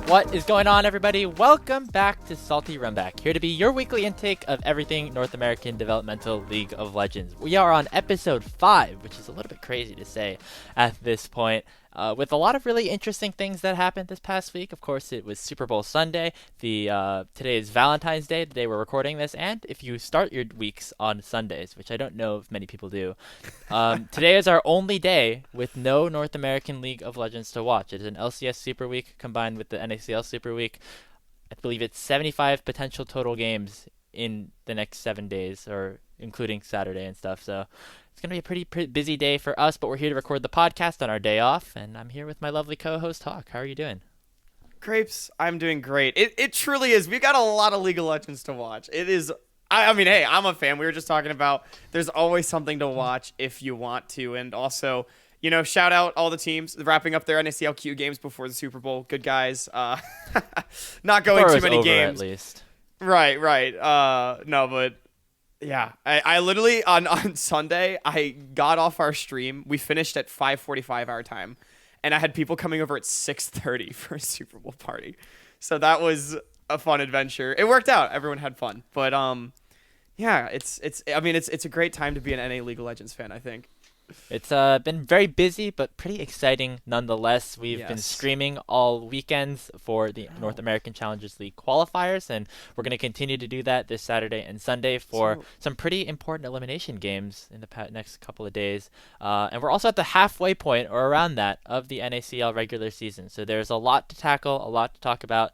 What is going on, everybody? Welcome back to Salty Runback, here to be your weekly intake of everything North American Developmental League of Legends. We are on episode 5, which is a little bit crazy to say at this point, with a lot of really interesting things that happened this past week. Of course, it was Super Bowl Sunday. Today is Valentine's Day, the day we're recording this, and if you start your weeks on Sundays, which I don't know if many people do, today is our only day with no North American League of Legends to watch. It is an LCS Super Week combined with the NACL Super Week. I believe it's 75 potential total games in the next 7 days, or including Saturday and stuff, so it's going to be a pretty busy day for us, but we're here to record the podcast on our day off, and I'm here with my lovely co-host, Hawk. How are you doing? Grapes, I'm doing great. It truly is. We've got a lot of League of Legends to watch. It is, I mean, hey, I'm a fan. We were just talking about there's always something to watch if you want to, and also, you know, shout out all the teams wrapping up their NACLQ games before the Super Bowl. Good guys. Not going too many games. At least. Right. No, but yeah, I literally on Sunday I got off our stream. We finished at 5:45 our time, and I had people coming over at 6:30 for a Super Bowl party. So that was a fun adventure. It worked out. Everyone had fun. But yeah, it's a great time to be an NA League of Legends fan, I think. It's been very busy, but pretty exciting nonetheless. We've been Yes. streaming all weekends for the North American Challengers League Qualifiers, and we're going to continue to do that this Saturday and Sunday for some pretty important elimination games in the next couple of days. And we're also at the halfway point, or around that, of the NACL regular season. So there's a lot to tackle, a lot to talk about.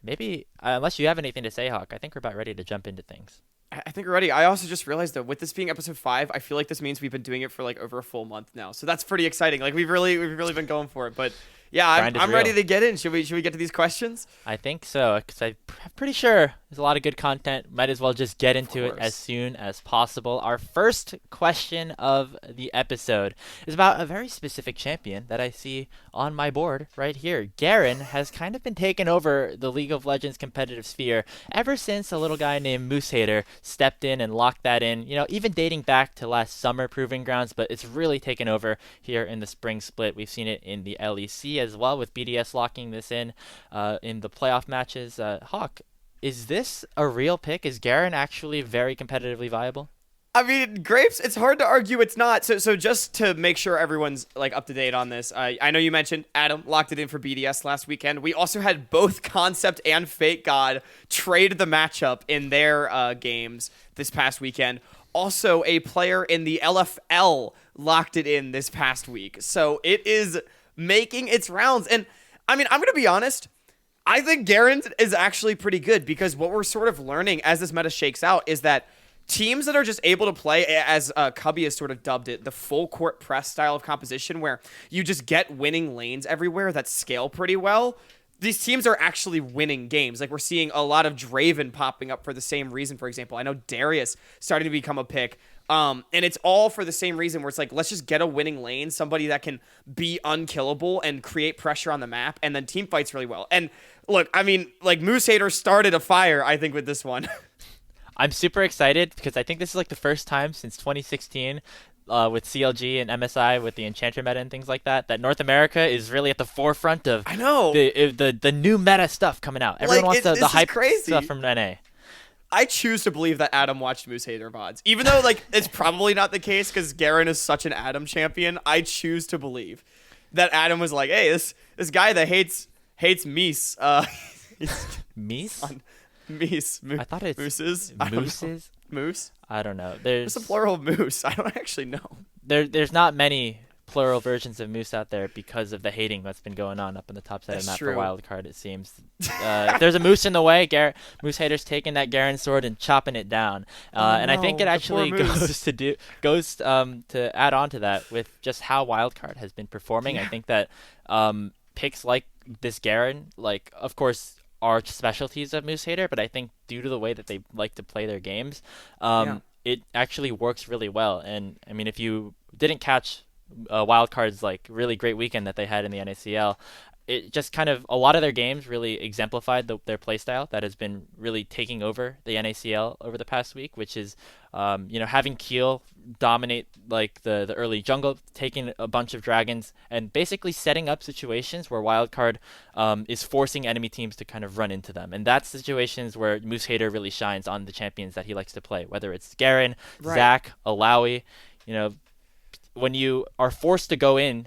Maybe, unless you have anything to say, Hawk, I think we're about ready to jump into things. I think we're ready. I also just realized that with this being episode 5, I feel like this means we've been doing it for like over a full month now. So that's pretty exciting. Like we've really been going for it. But yeah, I'm ready to get in. Should we get to these questions? I think so, because I'm pretty sure there's a lot of good content. Might as well just get into it as soon as possible. Our first question of the episode is about a very specific champion that I see on my board right here. Garen has kind of been taking over the League of Legends competitive sphere ever since a little guy named MooseHater stepped in and locked that in. You know, even dating back to last summer proving grounds, but it's really taken over here in the spring split. We've seen it in the LEC as well, with BDS locking this in the playoff matches. Hawk, is this a real pick? Is Garen actually very competitively viable? I mean, Grapes, it's hard to argue it's not. So just to make sure everyone's like up to date on this, I know you mentioned Adam locked it in for BDS last weekend. We also had both Concept and Fake God trade the matchup in their games this past weekend. Also, a player in the LFL locked it in this past week. So it is making its rounds. And I mean, I'm going to be honest. I think Garen is actually pretty good, because what we're sort of learning as this meta shakes out is that teams that are just able to play, as Cubby has sort of dubbed it, the full court press style of composition, where you just get winning lanes everywhere that scale pretty well. These teams are actually winning games. Like, we're seeing a lot of Draven popping up for the same reason, for example. I know Darius starting to become a pick. And it's all for the same reason, where it's like, let's just get a winning lane, somebody that can be unkillable and create pressure on the map, and then team fights really well. And look, I mean, like, MooseHater started a fire, I think, with this one. I'm super excited, because I think this is like the first time since 2016 with CLG and MSI with the Enchanter meta and things like that North America is really at the forefront of the new meta stuff coming out. Everyone wants the hype stuff from NA. I choose to believe that Adam watched MooseHater VODs. Even though like it's probably not the case, because Garen is such an Adam champion, I choose to believe that Adam was like, hey, this guy that hates Mies. Mies? Mies. I thought it's Mooses. Mooses? Moose? I don't know. There's a plural of moose. I don't actually know. There's not many plural versions of Moose out there because of the hating that's been going on up in the top side of the map for Wildcard, it seems. If there's a moose in the way, MooseHater's taking that Garen sword and chopping it down. And I think it actually goes to add on to that with just how Wildcard has been performing. Yeah. I think that picks like this Garen, like, of course, are specialties of MooseHater, but I think due to the way that they like to play their games, it actually works really well. And I mean, if you didn't catch Wildcard's like really great weekend that they had in the NACL, it just kind of a lot of their games really exemplified their playstyle that has been really taking over the NACL over the past week, which is having Keel dominate like the early jungle, taking a bunch of dragons, and basically setting up situations where Wildcard is forcing enemy teams to kind of run into them. And that's situations where MooseHater really shines on the champions that he likes to play, whether it's Garen, Right. Zach, Alawi. When you are forced to go in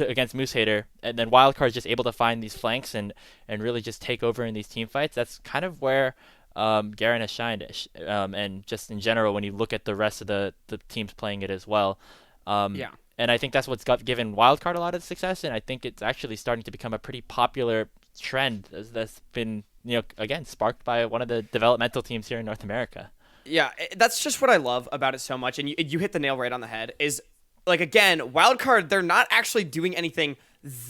against MooseHater, and then Wildcard is just able to find these flanks and really just take over in these team fights, that's kind of where Garen has shined. And just in general, when you look at the rest of the teams playing it as well. Yeah. And I think that's what's given Wildcard a lot of success, and I think it's actually starting to become a pretty popular trend that's been, again, sparked by one of the developmental teams here in North America. Yeah, that's just what I love about it so much, and you hit the nail right on the head, is, like, again, Wildcard, they're not actually doing anything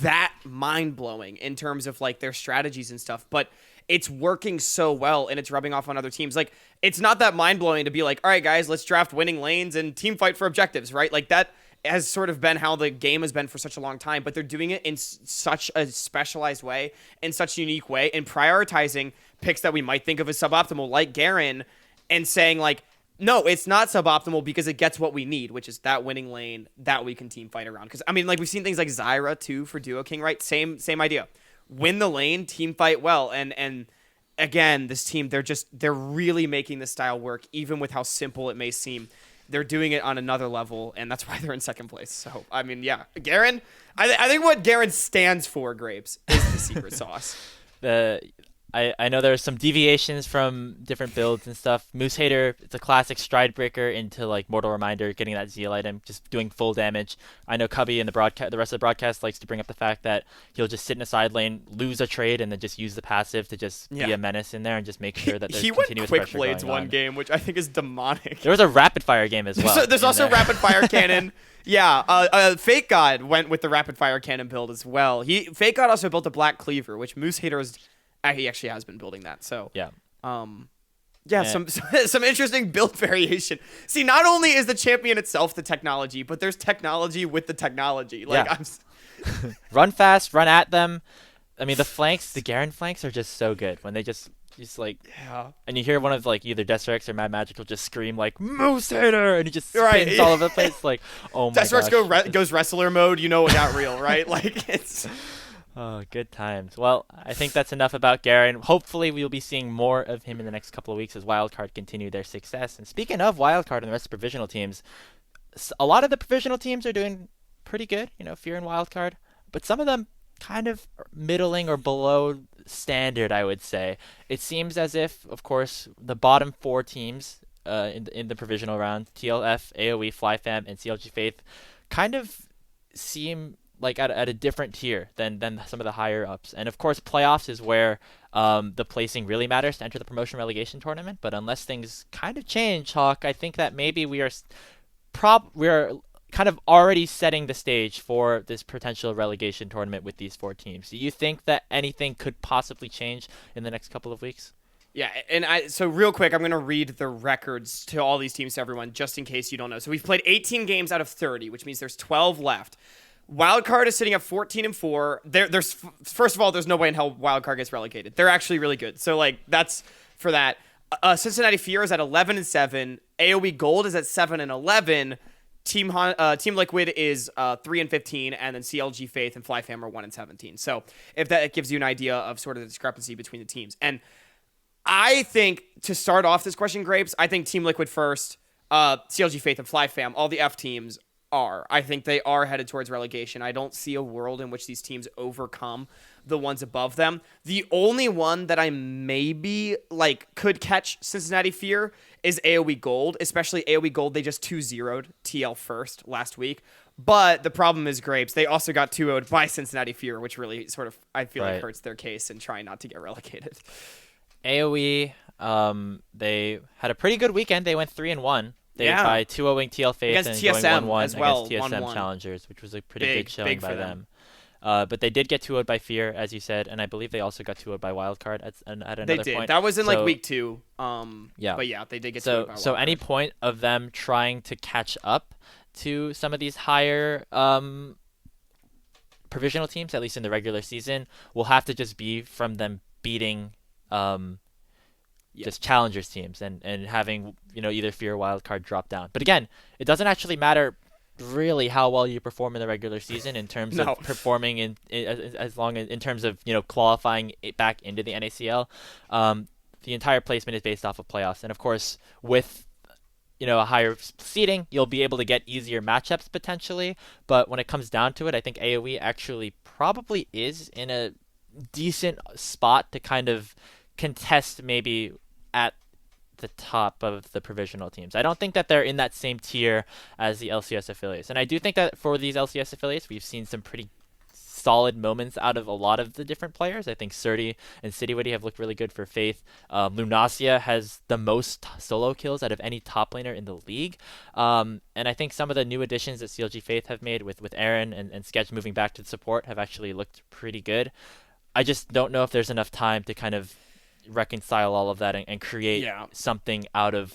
that mind-blowing in terms of, like, their strategies and stuff, but it's working so well, and it's rubbing off on other teams. Like, it's not that mind-blowing to be like, all right, guys, let's draft winning lanes and team fight for objectives, right? Like, that has sort of been how the game has been for such a long time, but they're doing it in such a specialized way, in such a unique way, and prioritizing picks that we might think of as suboptimal, like Garen, and saying, like, no, it's not suboptimal because it gets what we need, which is that winning lane that we can team fight around. Because, I mean, like, we've seen things like Zyra, too, for Duo King, right? Same idea. Win the lane, team fight well. And again, this team, they're really making this style work, even with how simple it may seem. They're doing it on another level, and that's why they're in second place. So, I mean, yeah. Garen, I think what Garen stands for, Grapes, is the secret sauce. I know there's some deviations from different builds and stuff. MooseHater, it's a classic stride breaker into like Mortal Reminder, getting that Zeal item, just doing full damage. I know Cubby and the rest of the broadcast likes to bring up the fact that he'll just sit in a side lane, lose a trade, and then just use the passive to just be a menace in there and just make sure that there's continuous pressure He went Quick Blades going one on. game, which I think is demonic. There was a rapid fire game as well. There's also rapid fire cannon. Yeah, Fake God went with the rapid fire cannon build as well. Fake God also built a Black Cleaver, which MooseHater is. He actually has been building that. So yeah. Some interesting build variation. See, not only is the champion itself the technology, but there's technology with the technology. Like, yeah. Run fast, run at them. I mean, the Garen flanks are just so good when they just like, and you hear one of like either Deserex or Mad Magic will just scream like MooseHater, and he just spins all over the place. Like, oh my Deserex goes wrestler mode. You know, it got real, right? Like, it's. Oh, good times. Well, I think that's enough about Garen. Hopefully, we'll be seeing more of him in the next couple of weeks as Wildcard continue their success. And speaking of Wildcard and the rest of the provisional teams, a lot of the provisional teams are doing pretty good, Fear and Wildcard. But some of them kind of middling or below standard, I would say. It seems as if, of course, the bottom 4 teams in the provisional round, TLF, AoE, FlyFam, and CLGF, kind of seem like at a different tier than some of the higher ups. And of course, playoffs is where the placing really matters to enter the promotion relegation tournament. But unless things kind of change, Hawk, I think that maybe we are kind of already setting the stage for this potential relegation tournament with these 4 teams. Do you think that anything could possibly change in the next couple of weeks? Yeah, and so real quick, I'm going to read the records to all these teams to everyone, just in case you don't know. So we've played 18 games out of 30, which means there's 12 left. Wildcard is sitting at 14-4. There's first of all, there's no way in hell Wildcard gets relegated. They're actually really good. So like that's for that. Cincinnati Fear is at 11-7. AoE Gold is at 7-11. Team Liquid is 3-15, and then CLG Faith and FlyFam are 1-17. So if that gives you an idea of sort of the discrepancy between the teams. And I think to start off this question, Grapes, I think Team Liquid first, CLG Faith and FlyFam, all the F teams I think they are headed towards relegation. I don't see a world in which these teams overcome the ones above them. The only one that I maybe could catch Cincinnati Fear is AoE Gold, especially AoE Gold. They just 2-0'd TL first last week. But the problem is, Grapes, they also got 2-0'd by Cincinnati Fear, which really sort of, I feel like, hurts their case in trying not to get relegated. AoE, they had a pretty good weekend. They went 3-1. By 2-0ing TL Faith and TSM going 1-1 as well, against TSM 1-1. Challengers, which was a pretty good showing by them. them. But they did get 2-0'd by Fear, as you said, and I believe they also got 2-0'd by Wildcard at another They did. point. That was in week 2. Yeah. But yeah, they did get 2-0'd by Wildcard. So any point of them trying to catch up to some of these higher provisional teams, at least in the regular season, will have to just be from them beating just challengers teams and having, either fear or wildcard drop down. But again, it doesn't actually matter really how well you perform in the regular season in terms of performing in terms of qualifying it back into the NACL. The entire placement is based off of playoffs, and of course with a higher seeding, you'll be able to get easier matchups potentially. But when it comes down to it, I think AoE actually probably is in a decent spot to kind of contest maybe at the top of the provisional teams. I don't think that they're in that same tier as the LCS affiliates. And I do think that for these LCS affiliates, we've seen some pretty solid moments out of a lot of the different players. I think Surdy and Citywitty have looked really good for Faith. Lunacia has the most solo kills out of any top laner in the league. And I think some of the new additions that CLG Faith have made with Aaron and Sketch moving back to the support have actually looked pretty good. I just don't know if there's enough time to kind of reconcile all of that and create something out of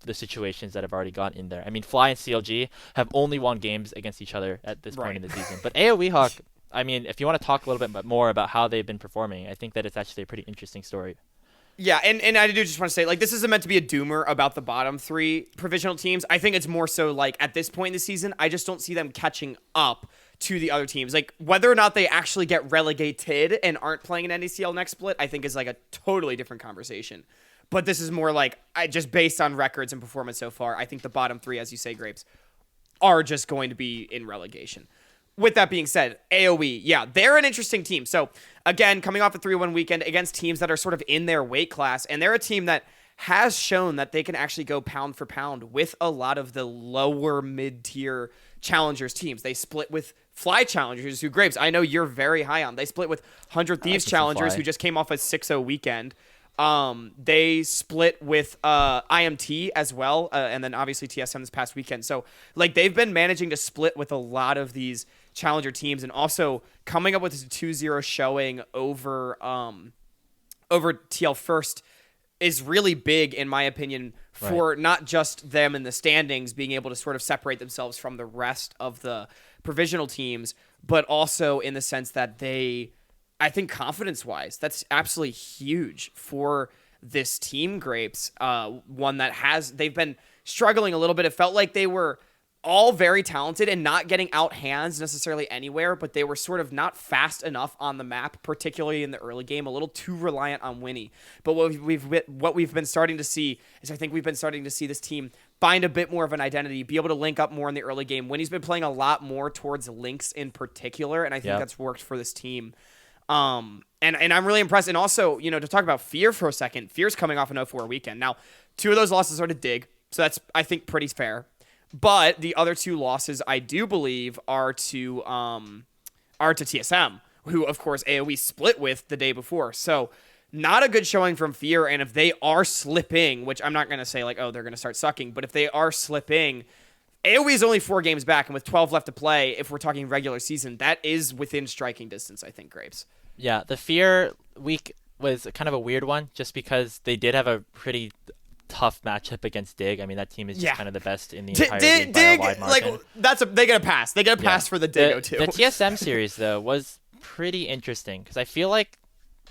the situations that have already gone in there. I mean, Fly and CLG have only won games against each other at this point in the season. But AoE Hawk, I mean, if you want to talk a little bit more about how they've been performing, I think that it's actually a pretty interesting story. Yeah, and I do just want to say, this isn't meant to be a doomer about the bottom three provisional teams. I think it's more so, at this point in the season, I just don't see them catching up to the other teams. Whether or not they actually get relegated and aren't playing an NACL next split, I think is, a totally different conversation. But this is more just based on records and performance so far, I think the bottom three, as you say, Grapes, are just going to be in relegation. With that being said, AoE, they're an interesting team. So, again, coming off a 3-1 weekend against teams that are sort of in their weight class, and they're a team that has shown that they can actually go pound for pound with a lot of the lower mid-tier challengers teams. They split with Fly Challengers, who, Grapes, I know you're very high on. They split with 100 Thieves Challengers, who just came off a 6-0 weekend. They split with IMT as well, and then obviously TSM this past weekend. So, they've been managing to split with a lot of these challenger teams, and also coming up with this 2-0 showing over TL First is really big, in my opinion, for not just them in the standings being able to sort of separate themselves from the rest of the provisional teams, but also in the sense that I think confidence-wise, that's absolutely huge for this team, Grapes. One that they've been struggling a little bit. It felt like they were all very talented and not getting out hands necessarily anywhere, but they were sort of not fast enough on the map, particularly in the early game, a little too reliant on Winnie. But what we've been starting to see is, I think we've been starting to see this team find a bit more of an identity, be able to link up more in the early game. Winnie's been playing a lot more towards links in particular, and I think that's worked for this team. And I'm really impressed. And also, to talk about Fear for a second, Fear's coming off an 0-4 weekend. Now, 2 of those losses are to Dig, so that's, I think, pretty fair. But the other 2 losses, I do believe, are to TSM, who, of course, AoE split with the day before. So, not a good showing from Fear. And if they are slipping, which I'm not going to say, they're going to start sucking, but if they are slipping, AoE is only 4 games back, and with 12 left to play, if we're talking regular season, that is within striking distance, I think, Grapes. Yeah, the Fear week was kind of a weird one, just because they did have a pretty tough matchup against Dig. I mean, that team is just kind of the best in the entire league by a wide margin. They get a pass. They get a pass for the Dig too. The TSM series, though, was pretty interesting, because I feel like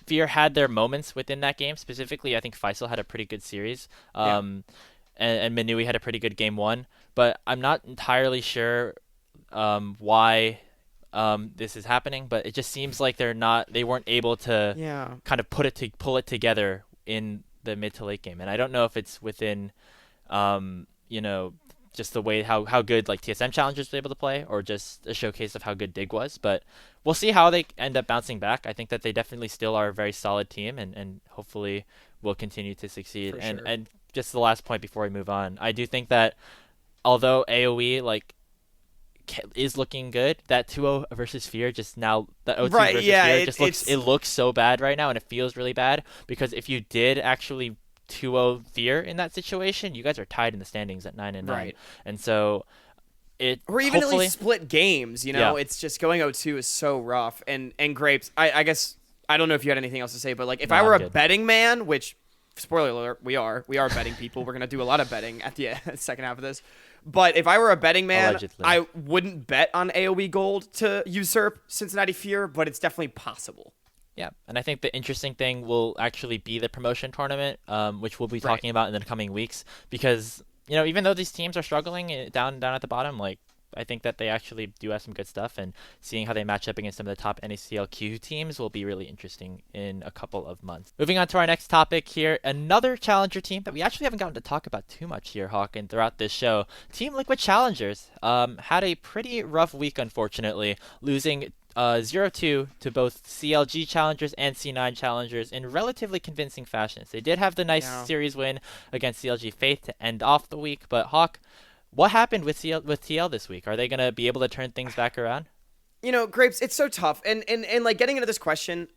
Fear had their moments within that game. Specifically, I think Faisal had a pretty good series. And Manui had a pretty good game 1. But I'm not entirely sure why this is happening, but it just seems like they weren't able to kind of pull it together in the mid to late game. And I don't know if it's within just the way how good TSM Challengers were able to play, or just a showcase of how good Dig was. But we'll see how they end up bouncing back. I think that they definitely still are a very solid team, and hopefully will continue to succeed. And just the last point before we move on, I do think that although AoE is looking good, that 2-0 versus Fear just now, the O2 versus Fear just looks so bad right now, and it feels really bad, because if you did actually 2-0 Fear in that situation, you guys are tied in the standings at 9-9, and so or even at least split games. It's just going 0-2 is so rough. And Grapes, I guess I don't know if you had anything else to say, but if I were a betting man, which spoiler alert, we are betting people. We're going to do a lot of betting at the second half of this. But if I were a betting man, Allegedly. I wouldn't bet on AoE Gold to usurp Cincinnati Fear, but it's definitely possible. Yeah, and I think the interesting thing will actually be the promotion tournament, which we'll be talking about in the coming weeks. Because, even though these teams are struggling down at the bottom, I think that they actually do have some good stuff, and seeing how they match up against some of the top NACLQ teams will be really interesting in a couple of months. Moving on to our next topic here, another Challenger team that we actually haven't gotten to talk about too much here, Hawk, and throughout this show. Team Liquid Challengers had a pretty rough week, unfortunately, losing 0-2 to both CLG Challengers and C9 Challengers in relatively convincing fashions. They did have the nice series win against CLG Faith to end off the week, but Hawk, what happened with TL this week? Are they going to be able to turn things back around? Grapes, it's so tough. And getting into this question,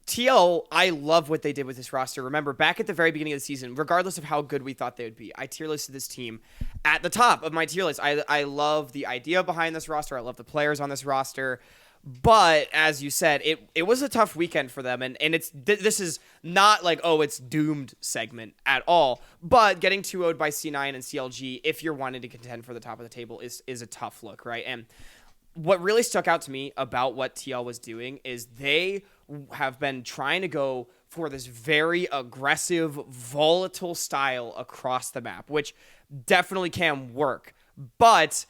TL, I love what they did with this roster. Remember, back at the very beginning of the season, regardless of how good we thought they would be, I tier listed this team at the top of my tier list. I love the idea behind this roster. I love the players on this roster. But as you said, it was a tough weekend for them, and this is not it's doomed segment at all. But getting 2-0'd by C9 and CLG, if you're wanting to contend for the top of the table, is a tough look, right? And what really stuck out to me about what TL was doing is they have been trying to go for this very aggressive, volatile style across the map, which definitely can work, but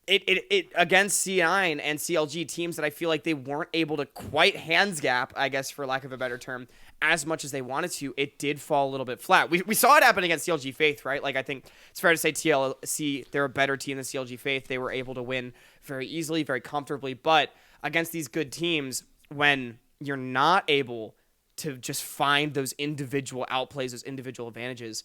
It against C9 and CLG, teams that I feel like they weren't able to quite hands gap, I guess for lack of a better term, as much as they wanted to, it did fall a little bit flat. We saw it happen against CLG Faith, right? I think it's fair to say TLC, they're a better team than CLG Faith. They were able to win very easily, very comfortably, but against these good teams, when you're not able to just find those individual outplays, those individual advantages,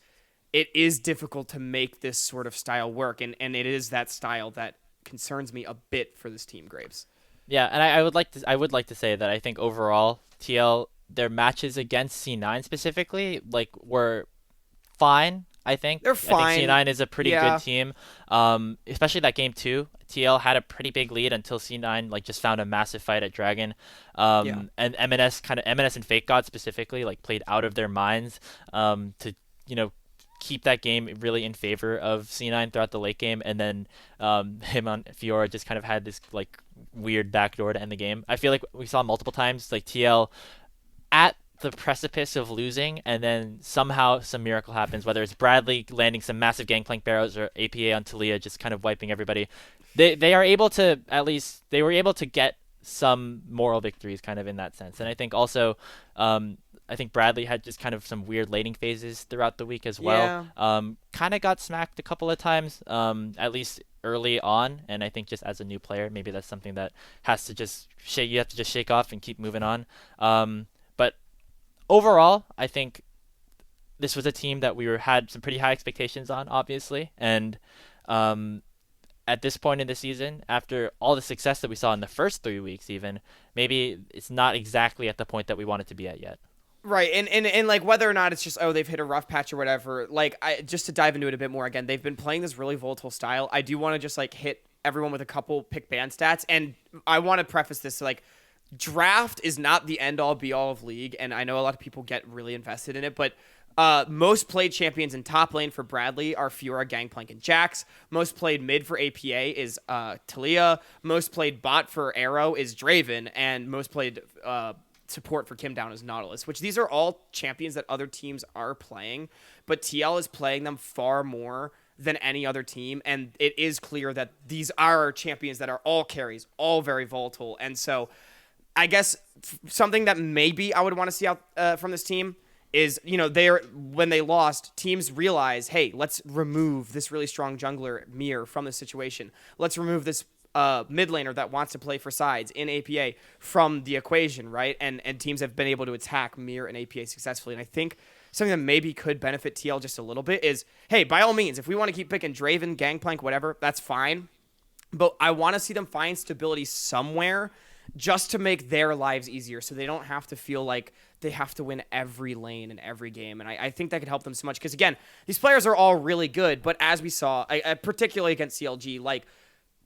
it is difficult to make this sort of style work, and it is that style that concerns me a bit for this team, Grapes. Yeah, and I would like to say that I think overall TL, their matches against C9 specifically were fine. I think they're fine. I think C9 is a pretty good team. Especially that game 2, TL had a pretty big lead until C9 just found a massive fight at Dragon. And M&S and Fake God specifically played out of their minds to keep that game really in favor of C9 throughout the late game, and then him on Fiora just kind of had this weird backdoor to end the game. I feel like we saw multiple times TL at the precipice of losing, and then somehow some miracle happens, whether it's Bradley landing some massive Gangplank barrows or APA on Talia just kind of wiping everybody. They are able to, at least they were able to get some moral victories kind of in that sense. And I think also I think Bradley had just kind of some weird laning phases throughout the week as well. Yeah. Kind of got smacked a couple of times, at least early on. And I think just as a new player, maybe that's something that has to just you have to just shake off and keep moving on. But overall, I think this was a team that had some pretty high expectations on, obviously. And at this point in the season, after all the success that we saw in the first 3 weeks even, maybe it's not exactly at the point that we want it to be at yet. Right, and whether or not it's just, they've hit a rough patch or whatever, just to dive into it a bit more again, they've been playing this really volatile style. I do want to just, hit everyone with a couple pick ban stats, and I want to preface this, draft is not the end-all, be-all of League, and I know a lot of people get really invested in it, but most played champions in top lane for Bradley are Fiora, Gangplank, and Jax. Most played mid for APA is Talia. Most played bot for Arrow is Draven, and most played support for Kim Down is Nautilus, which these are all champions that other teams are playing, but TL is playing them far more than any other team, and it is clear that these are champions that are all carries, all very volatile, and so I guess something that maybe I would want to see out from this team is, when they lost, teams realize, hey, let's remove this really strong jungler, Mir, from this situation. Let's remove this mid laner that wants to play for sides in APA from the equation, right? And teams have been able to attack Mir and APA successfully. And I think something that maybe could benefit TL just a little bit is, hey, by all means, if we want to keep picking Draven, Gangplank, whatever, that's fine. But I want to see them find stability somewhere just to make their lives easier so they don't have to feel like they have to win every lane in every game. And I think that could help them so much. Because, again, these players are all really good. But as we saw, particularly against CLG,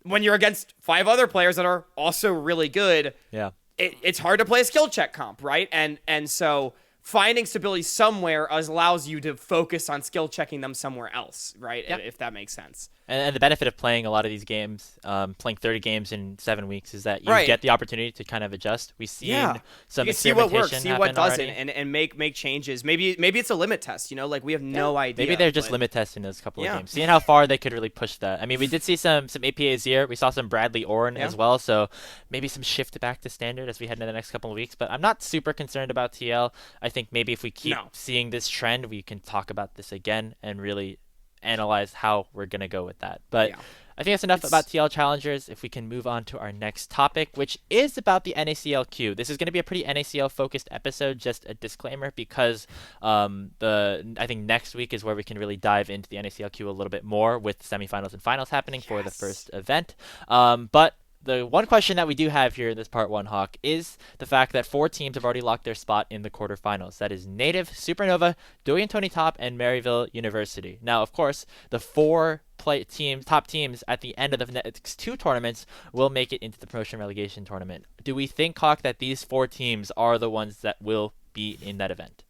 when you're against 5 other players that are also really good, yeah, it's hard to play a skill check comp, right? And so finding stability somewhere allows you to focus on skill checking them somewhere else, right? Yep. If that makes sense. And the benefit of playing a lot of these games, playing 30 games in 7 weeks, is that you Right. get the opportunity to kind of adjust. We've seen some you can see what works, experimentation see happen what doesn't, already. and make changes. Maybe it's a limit test, you know, like we have no idea. Maybe they're just but- limit testing those couple of games, seeing how far they could really push that. I mean, we did see some APAs here. We saw some Bradley Orn as well, so maybe some shift back to standard as we head into the next couple of weeks. But I'm not super concerned about TL. I think maybe if we keep seeing this trend, we can talk about this again and really analyze how we're going to go with that. But I think that's enough about TL Challengers. If we can move on to our next topic, which is about the NACLQ. This is going to be a pretty NACL focused episode, just a disclaimer, because I think next week is where we can really dive into the NACLQ a little bit more with semifinals and finals happening for the first event. But the one question that we do have here in this part 1, Hawk, is the fact that 4 teams have already locked their spot in the quarterfinals. That is Native, Supernova, Dewey and Tony Top, and Maryville University. Now, of course, the 4 top teams at the end of the next 2 tournaments will make it into the promotion relegation tournament. Do we think, Hawk, that these 4 teams are the ones that will be in that event?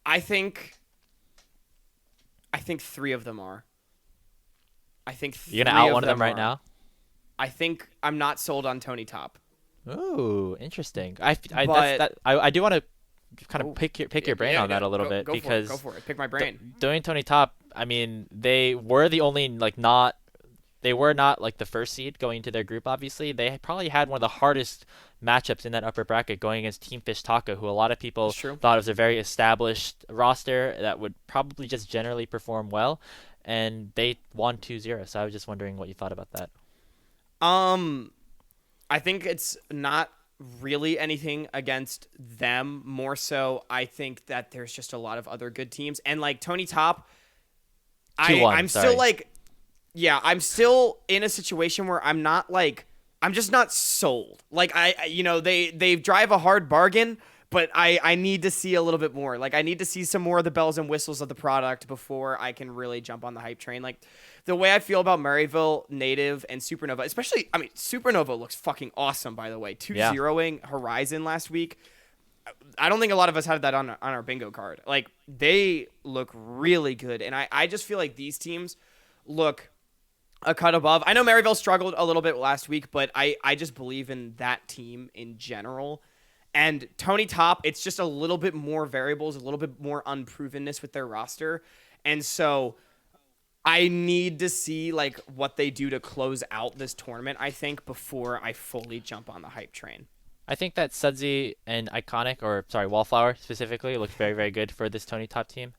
I think 3 of them are. You're gonna out one of them right now? I think I'm not sold on Tony Top. Ooh, interesting. I do want to kind of pick your brain on that a little bit, because go for it. Pick my brain. Doing Tony Top, I mean, they were the only they were not like the first seed going into their group. Obviously, they probably had one of the hardest matchups in that upper bracket going against Team Fish Taco, who a lot of people thought was a very established roster that would probably just generally perform well, and they won 2-0. So I was just wondering what you thought about that. I think it's not really anything against them. More so, I think that there's just a lot of other good teams. And like Tony Top, I'm still like, I'm still in a situation where I'm just not sold. Like they drive a hard bargain, but I need to see a little bit more. Like I need to see some more of the bells and whistles of the product before I can really jump on the hype train. Like the way I feel about Maryville, Native, and Supernova, especially, I mean, Supernova looks fucking awesome, by the way. 2-0ing Horizon last week. I don't think a lot of us had that on our bingo card. Like, they look really good, and I just feel like these teams look a cut above. I know Maryville struggled a little bit last week, but I just believe in that team in general. And Tony Top, it's just a little bit more variables, a little bit more unprovenness with their roster. And so I need to see like what they do to close out this tournament, I think, before I fully jump on the hype train. I think that Sudsy and Wallflower specifically looked very, very good for this Tony Top team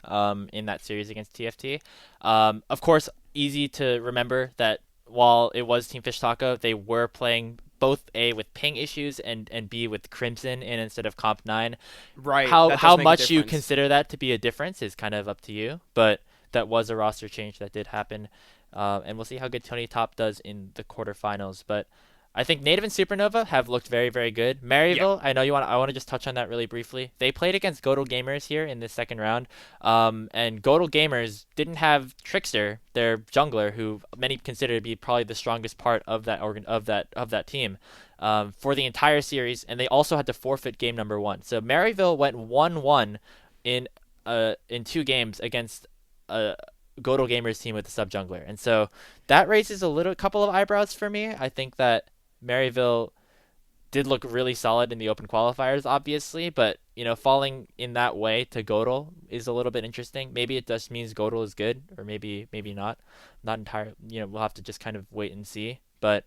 in that series against TFT. Of course, easy to remember that while it was Team Fish Taco, they were playing both A with ping issues and B with Crimson in instead of Comp 9. Right. How much you consider that to be a difference is kind of up to you, but that was a roster change that did happen. And we'll see how good Tony Top does in the quarterfinals. But I think Native and Supernova have looked very, very good. Maryville, I know I want to just touch on that really briefly. They played against Godel Gamers here in the second round. And Godel Gamers didn't have Trickster, their jungler, who many consider to be probably the strongest part of that team, for the entire series. And they also had to forfeit game number 1. So Maryville went 1-1 in 2 games against Godel Gamers team with the sub jungler, and so that raises a couple of eyebrows for me. I think that Maryville did look really solid in the open qualifiers, obviously, but falling in that way to Godel is a little bit interesting. Maybe it just means Godel is good, or maybe not entirely. We'll have to just kind of wait and see. But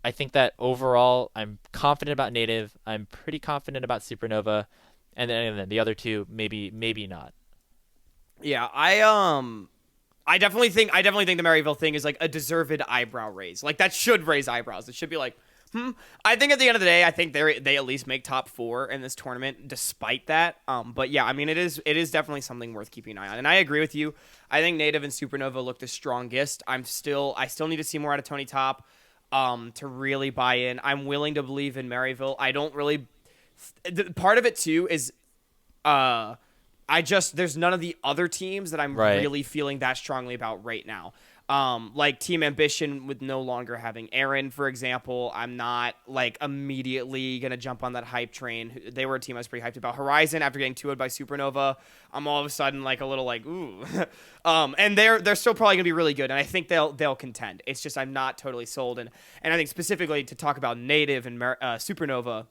I think that overall, I'm confident about Native. I'm pretty confident about Supernova, and then the other 2 maybe not. Yeah, I definitely think the Maryville thing is like a deserved eyebrow raise. Like that should raise eyebrows. It should be like, I think at the end of the day, I think they at least make top 4 in this tournament despite that. But yeah, I mean it is definitely something worth keeping an eye on. And I agree with you. I think Native and Supernova look the strongest. I still need to see more out of Tony Top to really buy in. I'm willing to believe in Maryville. I don't really part of it too is there's none of the other teams that I'm really feeling that strongly about right now. Like Team Ambition with no longer having Aaron, for example, I'm not like immediately gonna jump on that hype train. They were a team I was pretty hyped about. Horizon, after getting 2-0'd by Supernova, I'm all of a sudden like a little like ooh, and they're still probably gonna be really good, and I think they'll contend. It's just I'm not totally sold, and I think specifically to talk about Native and Supernova,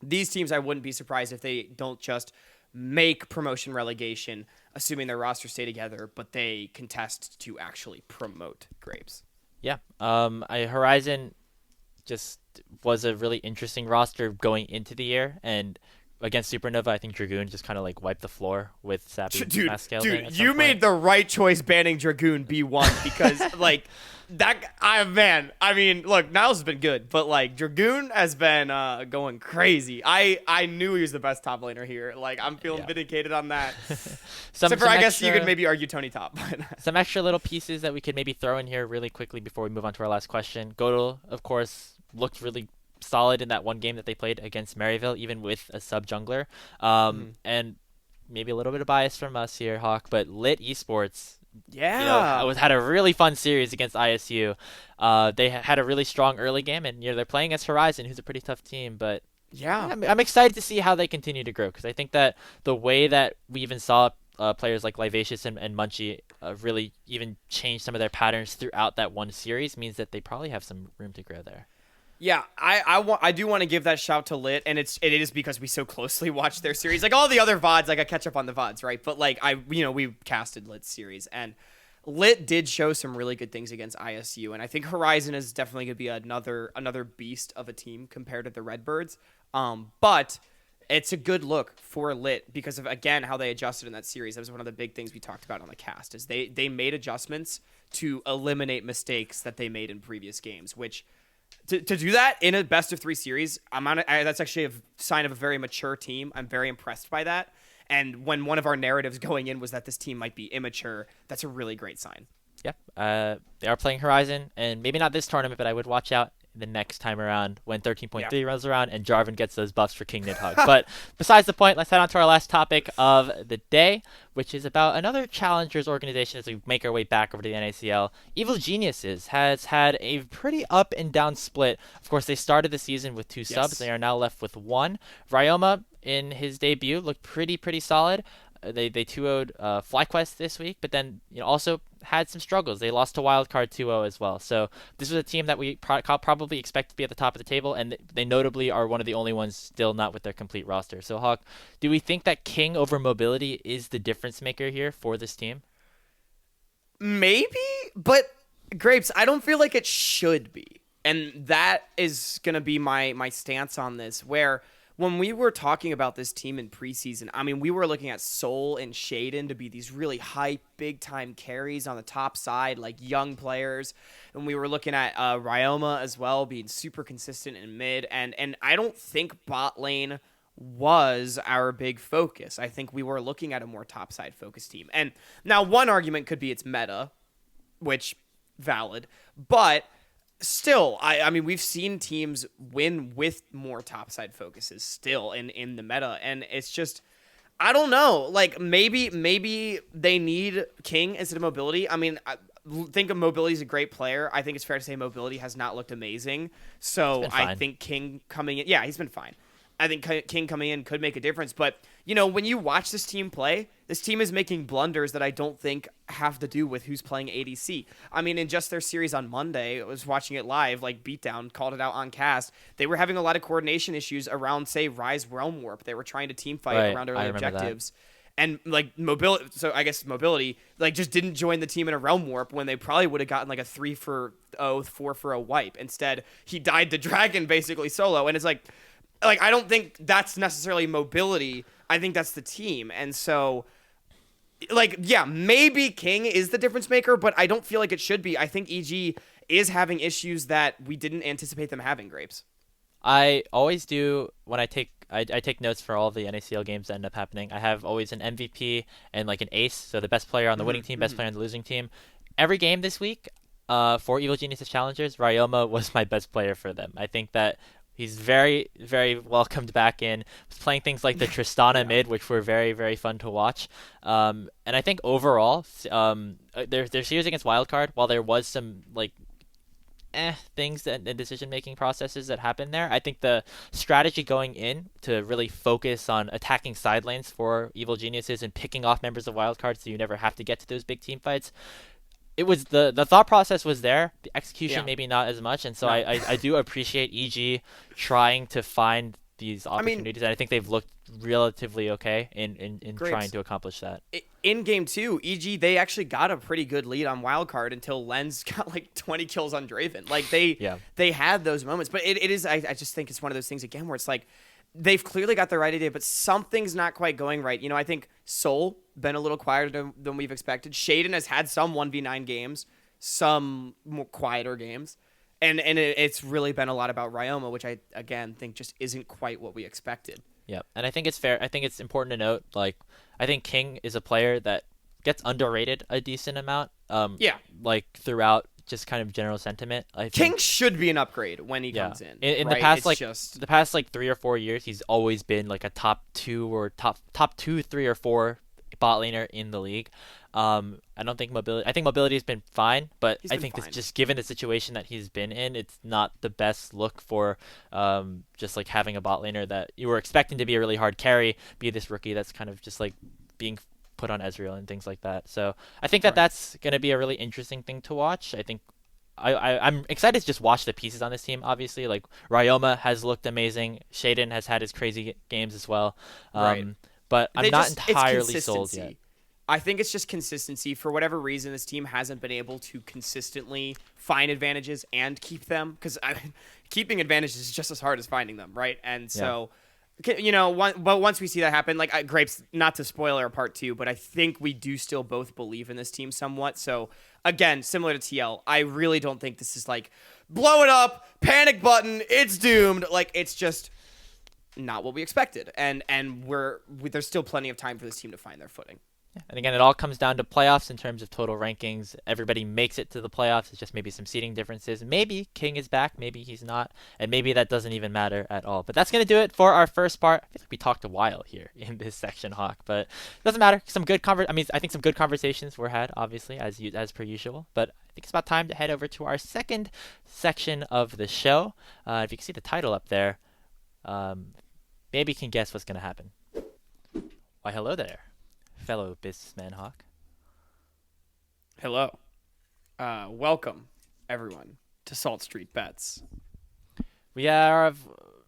these teams I wouldn't be surprised if they don't just make promotion relegation, assuming their rosters stay together, but they contest to actually promote Grapes. Yeah. Horizon just was a really interesting roster going into the year, and against Supernova, I think Dragoon just kind of like wiped the floor with Sappy. Dude, you made the right choice banning Dragoon B1 because like I mean, look, Niles has been good, but like Dragoon has been going crazy. I knew he was the best top laner here. Like I'm feeling vindicated on that. I guess you could maybe argue Tony top. Some extra little pieces that we could maybe throw in here really quickly before we move on to our last question. Godel, of course, looked really solid in that one game that they played against Maryville, even with a sub jungler. And maybe a little bit of bias from us here, Hawk, but Lit Esports, had a really fun series against ISU. They had a really strong early game, and they're playing against Horizon, who's a pretty tough team. But I'm excited to see how they continue to grow, because I think that the way that we even saw players like Livacious and Munchie really even change some of their patterns throughout that one series means that they probably have some room to grow there. Yeah, I do want to give that shout to Lit, and it is because we so closely watch their series. Like all the other VODs, like I catch up on the VODs, right? But like we casted Lit's series, and Lit did show some really good things against ISU, and I think Horizon is definitely going to be another beast of a team compared to the Redbirds. But it's a good look for Lit because of, again, how they adjusted in that series. That was one of the big things we talked about on the cast, is they made adjustments to eliminate mistakes that they made in previous games, which to do that in a best of 3 series, that's actually a sign of a very mature team. I'm very impressed by that. And when one of our narratives going in was that this team might be immature, that's a really great sign. Yep. They are playing Horizon, and maybe not this tournament, but I would watch out the next time around when 13.3 runs around and Jarvan gets those buffs for King Nidhogg. But besides the point, let's head on to our last topic of the day, which is about another Challengers organization as we make our way back over to the NACL. Evil Geniuses has had a pretty up and down split. Of course, they started the season with 2 subs. They are now left with 1. Ryoma, in his debut, looked pretty solid. They 2-0'd FlyQuest this week, but then also had some struggles. They lost to Wildcard 2-0 as well. So this was a team that we probably expect to be at the top of the table, and they notably are one of the only ones still not with their complete roster. So Hawk, do we think that King over mobility is the difference maker here for this team? Maybe, but Grapes, I don't feel like it should be. And that is going to be my stance on this, where when we were talking about this team in preseason, I mean, we were looking at Soul and Shaden to be these really hype, big-time carries on the top side, like young players. And we were looking at Ryoma as well, being super consistent in mid. And I don't think bot lane was our big focus. I think we were looking at a more top-side focused team. And now one argument could be it's meta, which, valid. But still, I mean, we've seen teams win with more topside focuses still in the meta, and it's just, I don't know. Like maybe they need King instead of mobility. I mean, I think of mobility is a great player. I think it's fair to say mobility has not looked amazing. So I think King coming in, he's been fine. I think King coming in could make a difference. But, when you watch this team play, this team is making blunders that I don't think have to do with who's playing ADC. I mean, in just their series on Monday, I was watching it live, like Beatdown called it out on cast. They were having a lot of coordination issues around, say, Rise Realm Warp. They were trying to team fight around early objectives. And like mobility, so I guess mobility, like just didn't join the team in a Realm Warp when they probably would have gotten like a 3-for-0, 4-for-0 wipe. Instead, he died to Dragon basically solo. And it's like I don't think that's necessarily mobility. I think that's the team. And so, maybe King is the difference maker, but I don't feel like it should be. I think EG is having issues that we didn't anticipate them having, Grapes. I always do when I take notes for all the NACL games that end up happening. I have always an MVP and like an ace, so the best player on the winning team, best player on the losing team. Every game this week for Evil Geniuses Challengers, Ryoma was my best player for them. I think that He's very, very welcomed back in. Was playing things like the Tristana mid, which were very, very fun to watch. And I think overall, their series against Wildcard, while there was some like things that and decision making processes that happen there, I think the strategy going in to really focus on attacking side lanes for Evil Geniuses and picking off members of Wildcard so you never have to get to those big team fights. It was the thought process was there, the execution maybe not as much, and so I do appreciate EG trying to find these opportunities, and I think they've looked relatively okay in trying to accomplish that. In game 2, EG, they actually got a pretty good lead on Wildcard until Lens got like 20 kills on Draven. Like they had those moments, but it is I just think it's one of those things again where it's like they've clearly got the right idea, but something's not quite going right. You know, I think Soul been a little quieter than we've expected. Shaden has had some 1v9 games, some more quieter games. And it's really been a lot about Ryoma, which I, again, think just isn't quite what we expected. Yeah, and I think it's fair. I think it's important to note, like, I think King is a player that gets underrated a decent amount. Like, throughout just kind of general sentiment. King should be an upgrade when he comes in. In the past, the past 3 or 4 years, he's always been like a top 2 or top 2, 3, or 4 bot laner in the league. I don't think mobility. I think mobility has been fine, but I think it's just given the situation that he's been in, it's not the best look for just like having a bot laner that you were expecting to be a really hard carry, be this rookie that's kind of just like being put on Ezreal and things like that. So I think that's going to be a really interesting thing to watch. I think I'm excited to just watch the pieces on this team. Obviously, like Ryoma has looked amazing. Shaden has had his crazy games as well. But I'm not entirely sold yet. I think it's just consistency. For whatever reason, this team hasn't been able to consistently find advantages and keep them, because keeping advantages is just as hard as finding them, right? And so, you know, but once we see that happen, like Grapes, not to spoil our part 2, but I think we do still both believe in this team somewhat. So again, similar to TL, I really don't think this is like blow it up, panic button, it's doomed. Like, it's just not what we expected, and there's still plenty of time for this team to find their footing. And again, it all comes down to playoffs in terms of total rankings. Everybody makes it to the playoffs. It's just maybe some seeding differences. Maybe King is back, maybe he's not, and maybe that doesn't even matter at all. But that's going to do it for our first part. I feel like we talked a while here in this section, Hawk, but it doesn't matter. I think some good conversations were had, obviously, as per usual. But I think it's about time to head over to our second section of the show. If you can see the title up there, maybe you can guess what's going to happen. Why, hello there, fellow businessman Hawk. Hello. Welcome, everyone, to Salt Street Bets. We have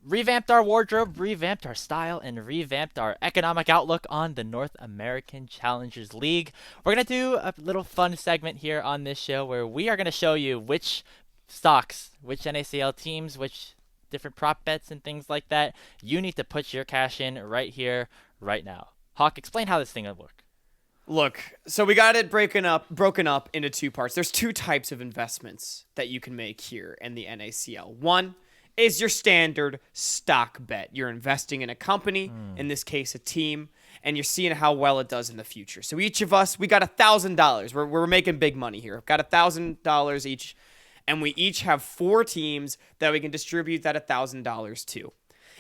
revamped our wardrobe, revamped our style, and revamped our economic outlook on the North American Challengers League. We're going to do a little fun segment here on this show where we are going to show you which stocks, which NACL teams, which different prop bets and things like that you need to put your cash in right here, right now. Hawk, explain how this thing will work. Look, so we got it broken up into 2 parts. There's 2 types of investments that you can make here in the NACL. One is your standard stock bet. You're investing in a company, in this case a team, and you're seeing how well it does in the future. So each of us, we got $1,000. We're making big money here. We've got $1,000 each, and we each have 4 teams that we can distribute that $1,000 to.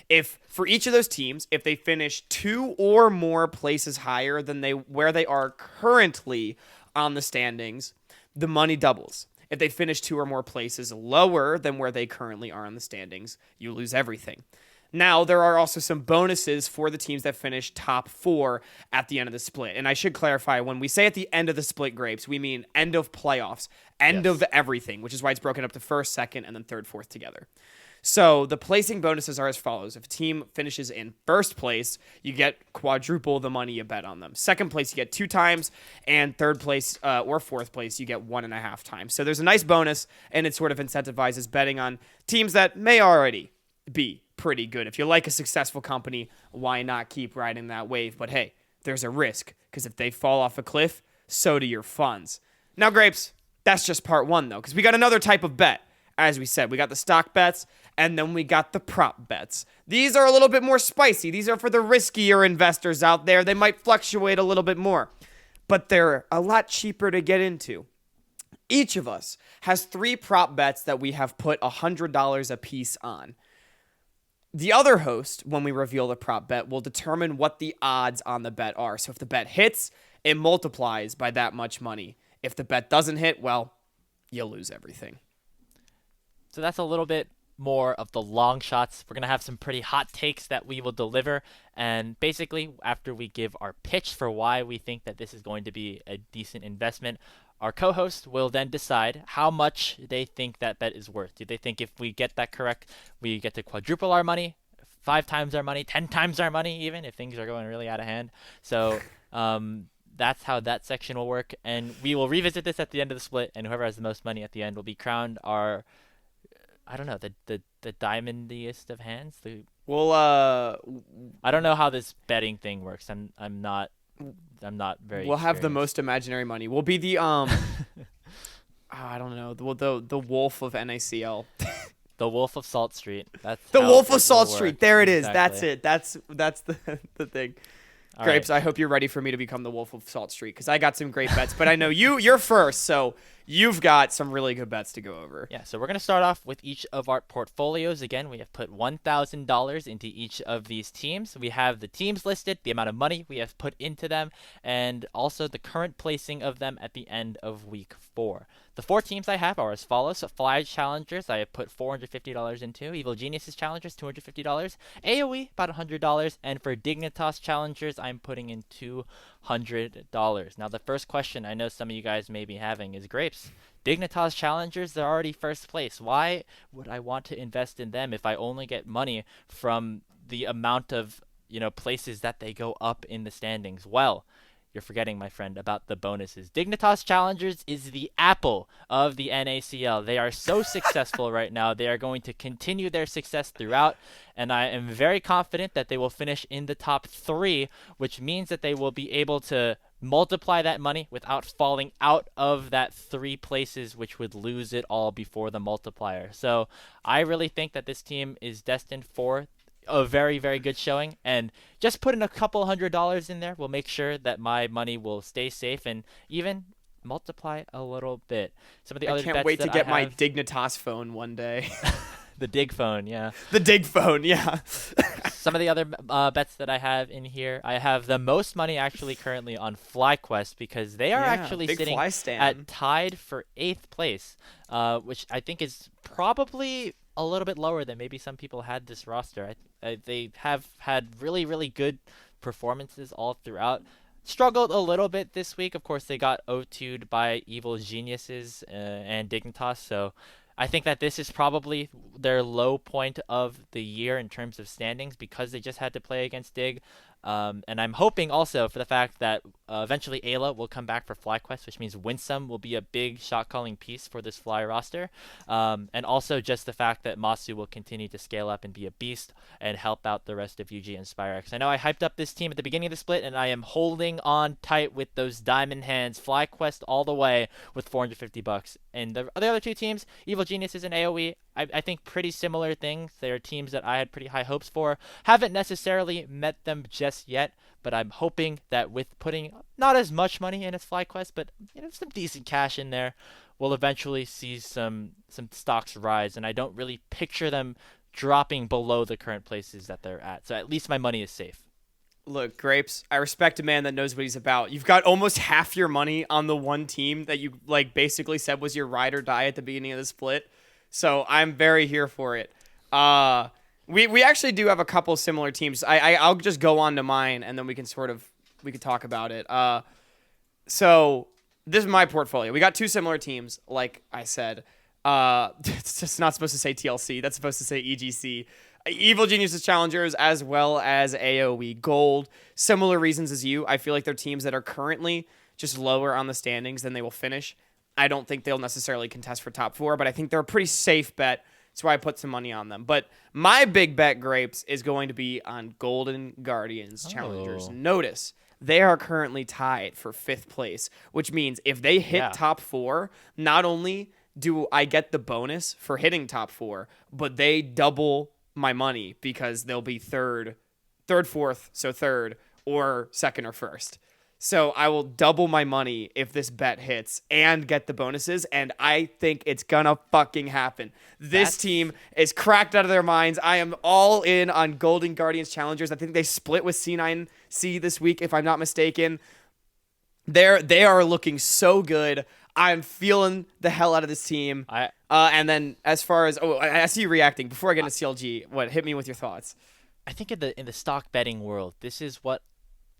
If for each of those teams, if they finish 2 or more places higher than where they are currently on the standings, the money doubles. If they finish 2 or more places lower than where they currently are on the standings, you lose everything. Now, there are also some bonuses for the teams that finish top 4 at the end of the split. And I should clarify, when we say at the end of the split, Grapes, we mean end of playoffs, end of everything, which is why it's broken up to first, second, and then third, fourth together. So the placing bonuses are as follows. If a team finishes in first place, you get quadruple the money you bet on them. Second place, you get 2 times. And third place or fourth place, you get 1.5 times. So there's a nice bonus, and it sort of incentivizes betting on teams that may already be pretty good. If you like a successful company, why not keep riding that wave? But hey, there's a risk, because if they fall off a cliff, so do your funds. Now, Grapes, that's just part 1, though, because we got another type of bet. As we said, we got the stock bets, and then we got the prop bets. These are a little bit more spicy. These are for the riskier investors out there. They might fluctuate a little bit more, but they're a lot cheaper to get into. Each of us has 3 prop bets that we have put $100 a piece on. The other host, when we reveal the prop bet, will determine what the odds on the bet are. So if the bet hits, it multiplies by that much money. If the bet doesn't hit, well, you'll lose everything. So that's a little bit more of the long shots. We're going to have some pretty hot takes that we will deliver. And basically, after we give our pitch for why we think that this is going to be a decent investment, our co-host will then decide how much they think that bet is worth. Do they think if we get that correct, we get to quadruple our money, 5 times our money, 10 times our money even, if things are going really out of hand? So that's how that section will work. And we will revisit this at the end of the split, and whoever has the most money at the end will be crowned our, I don't know, the diamondiest of hands. Well, I don't know how this betting thing works. I'm not very. We'll have the most imaginary money. We'll be the I don't know, the wolf of NACL. The Wolf of Salt Street. That's the how Wolf it of Salt will Street. work. There it is. Exactly. That's the thing. All Grapes, right. I hope you're ready for me to become the Wolf of Salt Street, because I got some great bets, but I know you're first, so you've got some really good bets to go over. Yeah, so we're going to start off with each of our portfolios. Again, we have put $1,000 into each of these teams. We have the teams listed, the amount of money we have put into them, and also the current placing of them at the end of week 4. The 4 teams I have are as follows. So FLYF Challengers, I have put $450 into. Evil Geniuses Challengers, $250. AoE, about $100. And for Dignitas Challengers, I'm putting in $200. Now, the first question I know some of you guys may be having is, Grapes, Dignitas Challengers, they're already first place. Why would I want to invest in them if I only get money from the amount of, places that they go up in the standings? Well, you're forgetting, my friend, about the bonuses. Dignitas Challengers is the Apple of the NACL. They are so successful right now. They are going to continue their success throughout, and I am very confident that they will finish in the top 3, which means that they will be able to multiply that money without falling out of that 3 places, which would lose it all before the multiplier. So I really think that this team is destined for a very, very good showing, and just putting a couple $100 in there will make sure that my money will stay safe and even multiply a little bit. Some of the other I can't bets wait to that get I my have, Dignitas phone one day. the dig phone, yeah. The dig phone, yeah. Some of the other bets that I have in here, I have the most money actually currently on FlyQuest, because they are actually big sitting fly stand. at tied for 8th place, which I think is probably a little bit lower than maybe some people had this roster. They have had really, really good performances all throughout. Struggled a little bit this week. Of course, they got O2'd by Evil Geniuses and Dignitas, so I think that this is probably their low point of the year in terms of standings, because they just had to play against Dig. And I'm hoping also for the fact that eventually Ayla will come back for FlyQuest, which means Winsome will be a big shot-calling piece for this Fly roster. And also just the fact that Masu will continue to scale up and be a beast and help out the rest of UG and Spyrex. I know I hyped up this team at the beginning of the split, and I am holding on tight with those diamond hands. FlyQuest all the way with $450. And the other 2 teams, Evil Geniuses and AoE, I think pretty similar things. They're teams that I had pretty high hopes for. Haven't necessarily met them just yet, but I'm hoping that with putting not as much money in as FlyQuest, but some decent cash in there, we'll eventually see some stocks rise. And I don't really picture them dropping below the current places that they're at. So at least my money is safe. Look, Grapes, I respect a man that knows what he's about. You've got almost half your money on the one team that you basically said was your ride or die at the beginning of the split. So I'm very here for it. We actually do have a couple similar teams. I'll just go on to mine, and then we can talk about it. So this is my portfolio. We got 2 similar teams, like I said. It's just not supposed to say TLC. That's supposed to say EGC. Evil Geniuses Challengers, as well as AoE Gold. Similar reasons as you. I feel like they're teams that are currently just lower on the standings than they will finish. I don't think they'll necessarily contest for top 4, but I think they're a pretty safe bet. That's why I put some money on them. But my big bet, Grapes, is going to be on Golden Guardians Challengers. Notice, they are currently tied for 5th place, which means if they hit top 4, not only do I get the bonus for hitting top 4, but they double my money, because they'll be third, fourth, so third, or second or first. So I will double my money if this bet hits and get the bonuses, and I think it's gonna fucking happen. This team is cracked out of their minds. I am all in on Golden Guardians Challengers. I think they split with C9C this week, if I'm not mistaken. They are looking so good. I'm feeling the hell out of this team. And then as far as I see you reacting. Before I get into CLG, hit me with your thoughts? I think in the stock betting world, this is what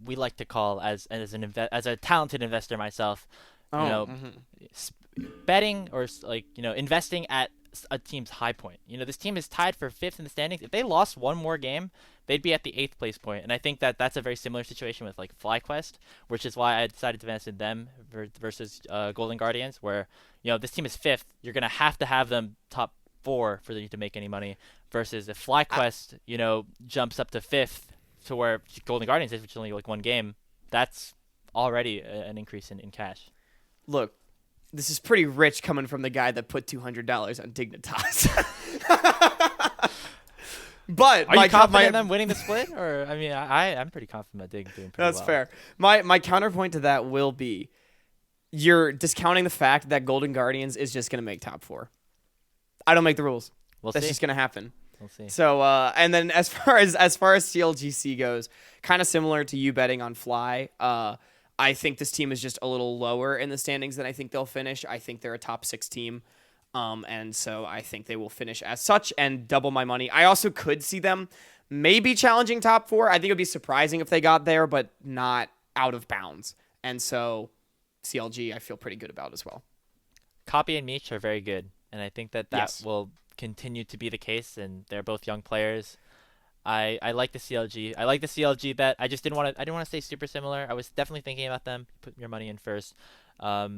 we like to call as a talented investor myself, betting or investing at a team's high point. This team is tied for 5th in the standings. If they lost one more game, they'd be at the 8th place point. And I think that's a very similar situation with FlyQuest, which is why I decided to invest in them versus Golden Guardians, where this team is 5th. You're gonna have to have them top 4 for you to make any money. Versus if FlyQuest jumps up to 5th, to where Golden Guardians is, which is only one game, that's already an increase in cash. Look, this is pretty rich coming from the guy that put $200 on Dignitas. But are you confident in them winning the split? Or I'm pretty confident about Dig doing pretty well. That's fair. My counterpoint to that will be, you're discounting the fact that Golden Guardians is just gonna make top 4. I don't make the rules. That's just gonna happen. We'll see. So and then as far as CLGC goes, kind of similar to you betting on Fly. I think this team is just a little lower in the standings than I think they'll finish. I think they're a top 6 team. And so I think they will finish as such and double my money. I also could see them maybe challenging top 4. I think it would be surprising if they got there, but not out of bounds. And so CLG I feel pretty good about as well. Copy and Meech are very good, and I think that will continue to be the case, and they're both young players. I like the CLG. I like the CLG bet. I just didn't want to stay super similar. I was definitely thinking about them. Put your money in first. I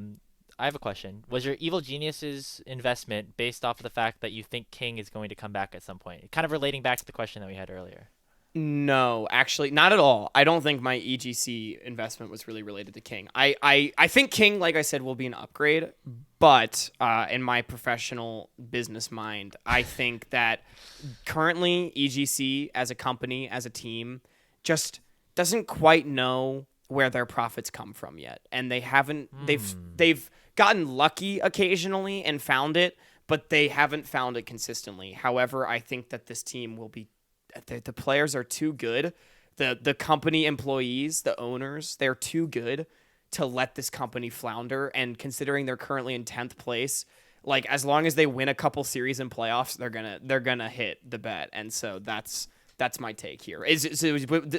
have a question. Was your Evil Geniuses investment based off of the fact that you think King is going to come back at some point? Kind of relating back to the question that we had earlier. No, actually, not at all. I don't think my EGC investment was really related to King. I think King, like I said, will be an upgrade, but in my professional business mind, I think that currently EGC as a company, as a team, just doesn't quite know where their profits come from yet. And they haven't, they've gotten lucky occasionally and found it, but they haven't found it consistently. However, I think that this team will be, the players are too good. The company employees, the owners, they're too good to let this company flounder. And considering they're currently in 10th place, as long as they win a couple series and playoffs, they're gonna hit the bet. And so that's my take here.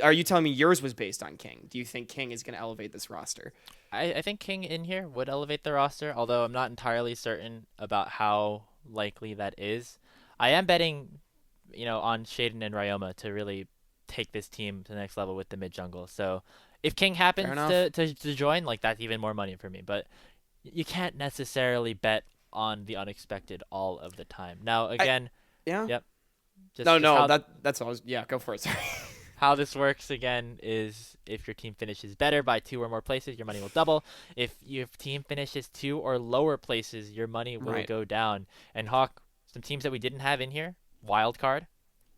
Are you telling me yours was based on King? Do you think King is gonna elevate this roster? I think King in here would elevate the roster, although I'm not entirely certain about how likely that is. I am betting on Shaden and Ryoma to really take this team to the next level with the mid jungle. So if King happens to join, that's even more money for me. But you can't necessarily bet on the unexpected all of the time. Now, again, yep. That's all. Yeah, go for it. Sorry. How this works again is if your team finishes better by 2 or more places, your money will double. If your team finishes 2 or lower places, your money will go down. And Hawk, some teams that we didn't have in here. Wildcard,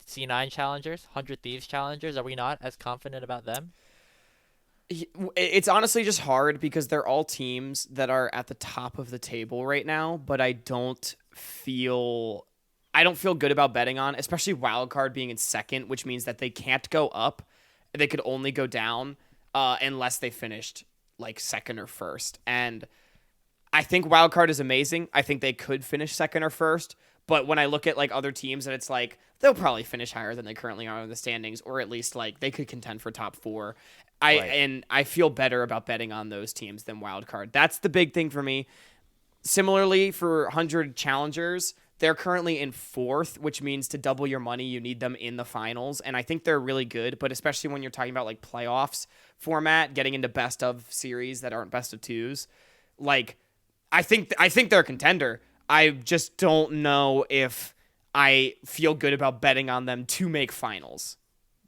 C9 Challengers, 100 Thieves Challengers. Are we not as confident about them? It's honestly just hard because they're all teams that are at the top of the table right now, but I don't feel good about betting on, especially Wildcard being in 2nd, which means that they can't go up. They could only go down unless they finished 2nd or 1st. And I think Wildcard is amazing. I think they could finish 2nd or 1st. But when I look at other teams, and it's they'll probably finish higher than they currently are in the standings, or at least they could contend for top 4. And I feel better about betting on those teams than Wildcard. That's the big thing for me. Similarly, for 100 Challengers, they're currently in 4th, which means to double your money, you need them in the finals. And I think they're really good, but especially when you're talking about playoffs format, getting into best of series that aren't best of 2s, I think they're a contender. I just don't know if I feel good about betting on them to make finals.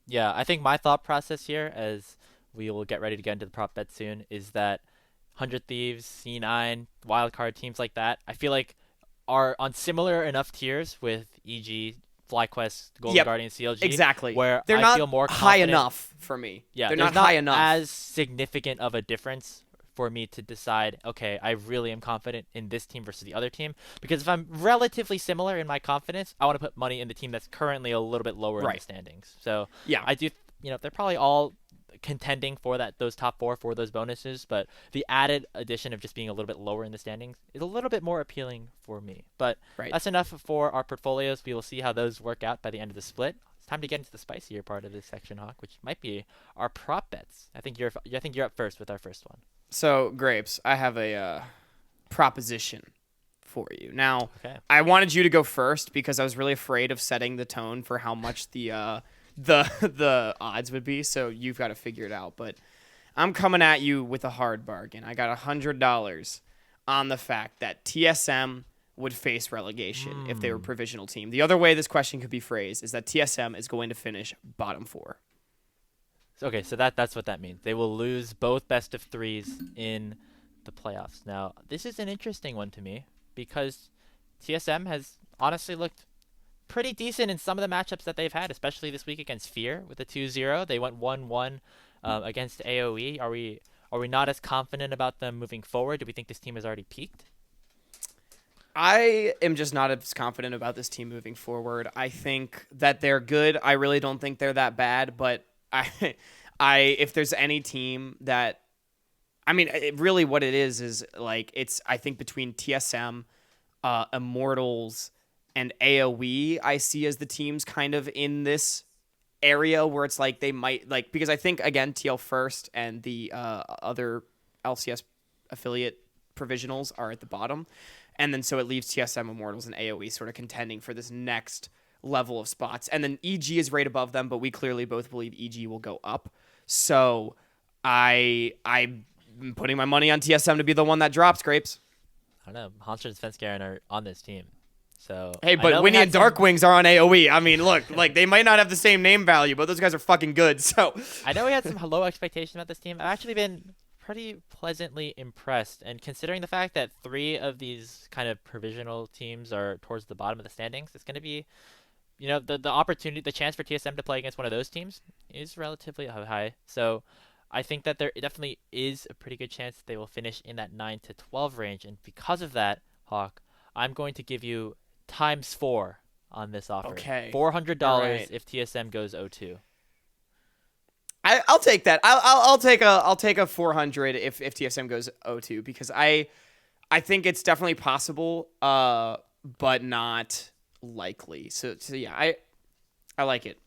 Yeah, I think my thought process here, as we will get ready to get into the prop bet soon, is that 100 Thieves, C9, Wildcard teams like that, I feel are on similar enough tiers with EG, FlyQuest, Golden Guardian, CLG. Exactly. Where they're I not feel more high confident. enough for me. Yeah, they're not not high enough. as significant of a difference for me to decide, okay, I really am confident in this team versus the other team. Because if I'm relatively similar in my confidence, I want to put money in the team that's currently a little bit lower in the standings. So yeah, I do, they're probably all contending for those top 4 for those bonuses, but the added addition of just being a little bit lower in the standings is a little bit more appealing for me. But that's enough for our portfolios. We will see how those work out by the end of the split. It's time to get into the spicier part of this section, Hawk, which might be our prop bets. I think you're up first with our first one. So, Grapes, I have a proposition for you. Now, okay. I wanted you to go first because I was really afraid of setting the tone for how much the odds would be, so you've got to figure it out. But I'm coming at you with a hard bargain. I got $100 on the fact that TSM would face relegation if they were a provisional team. The other way this question could be phrased is that TSM is going to finish bottom 4. Okay, so that's what that means. They will lose both best of 3s in the playoffs. Now, this is an interesting one to me because TSM has honestly looked pretty decent in some of the matchups that they've had, especially this week against Fear with a 2-0. They went 1-1 against AOE. Are we not as confident about them moving forward? Do we think this team has already peaked? I am just not as confident about this team moving forward. I think that they're good. I really don't think they're that bad, but if there's any team that, really what it is like I think between TSM, Immortals, and AOE, I see as the teams kind of in this area where it's like they might because I think again TL First and the other LCS affiliate provisionals are at the bottom, and then so it leaves TSM, Immortals, and AOE sort of contending for this next level of spots, and then EG is right above them, but we clearly both believe EG will go up. So I'm putting my money on TSM to be the one that drops. Grapes. I don't know. Monster and Defense Garen are on this team. So hey, but Winnie and Darkwings are on AOE. I mean, look, they might not have the same name value, but those guys are fucking good. So I know we had some low expectations about this team. I've actually been pretty pleasantly impressed, and considering the fact that 3 of these kind of provisional teams are towards the bottom of the standings, it's going to be, the opportunity, the chance for TSM to play against one of those teams is relatively high. So I think that there definitely is a pretty good chance that they will finish in that 9 to 12 range, and because of that, Hawk, I'm going to give you ×4 on this offer. Okay. $400 if TSM goes 0-2. I'll take that. I'll take a 400 if TSM goes 0-2 because I think it's definitely possible, but not likely. So yeah, I like it.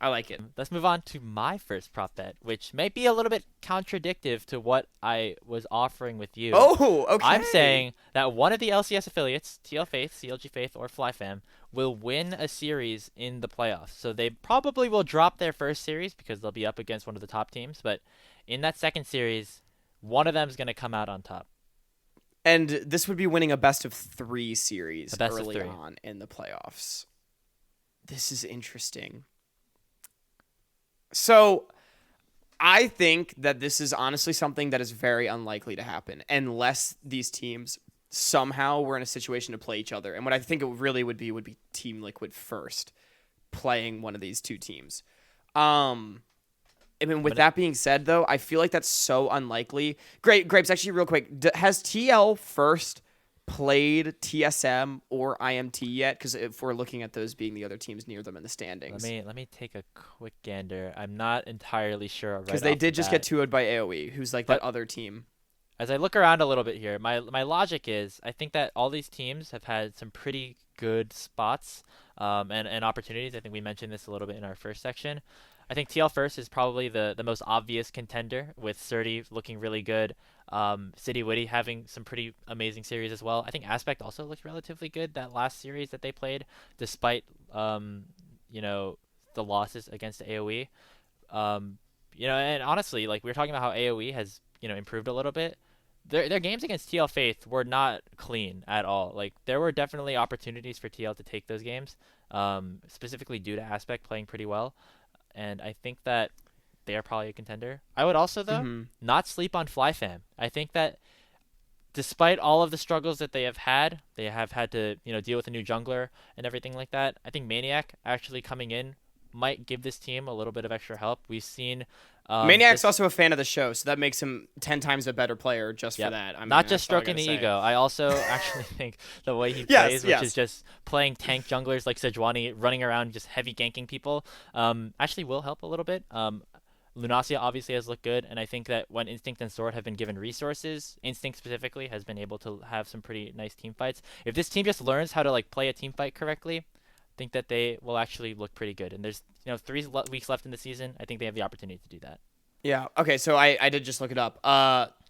Let's move on to my first prop bet, which may be a little bit contradictive to what I was offering with you. Oh, okay. I'm saying that one of the LCS affiliates, TL Faith, CLG Faith, or FlyFam, will win a series in the playoffs. So they probably will drop their first series because they'll be up against one of the top teams. But in that second series, one of them is going to come out on top. And this would be winning a best of 3 series early on in the playoffs. This is interesting. So I think that this is honestly something that is very unlikely to happen unless these teams somehow were in a situation to play each other. And what I think it really would be Team Liquid first playing one of these 2 teams. With that being said, though, I feel like that's so unlikely. Grapes, actually, real quick, has TL First played TSM or IMT yet? Because if we're looking at those being the other teams near them in the standings. Let me take a quick gander. I'm not entirely sure. Because they did just get 2-0'd by AOE, who's that other team. As I look around a little bit here, my logic is I think that all these teams have had some pretty good spots and opportunities. I think we mentioned this a little bit in our first section. I think TL First is probably the most obvious contender, with Surdy looking really good. City Witty having some pretty amazing series as well. I think Aspect also looked relatively good that last series that they played, despite the losses against AOE. And honestly, we were talking about how AOE has improved a little bit. Their games against TL Faith were not clean at all. There were definitely opportunities for TL to take those games, specifically due to Aspect playing pretty well. And I think that they are probably a contender. I would also, though, not sleep on FlyFam. I think that despite all of the struggles that they have had to, deal with a new jungler and everything like that. I think Maniac actually coming in might give this team a little bit of extra help. We've seen Maniac's also a fan of the show, so that makes him 10 times a better player just for that. I mean, not just stroking the ego. I also actually think the way he plays, which is just playing tank junglers like Sejuani, running around just heavy ganking people, actually will help a little bit. Lunacia obviously has looked good, and I think that when Instinct and Sword have been given resources, Instinct specifically has been able to have some pretty nice team fights. If this team just learns how to play a team fight correctly, I think that they will actually look pretty good. And there's 3 weeks left in the season. I think they have the opportunity to do that. Yeah. Okay. So I did just look it up.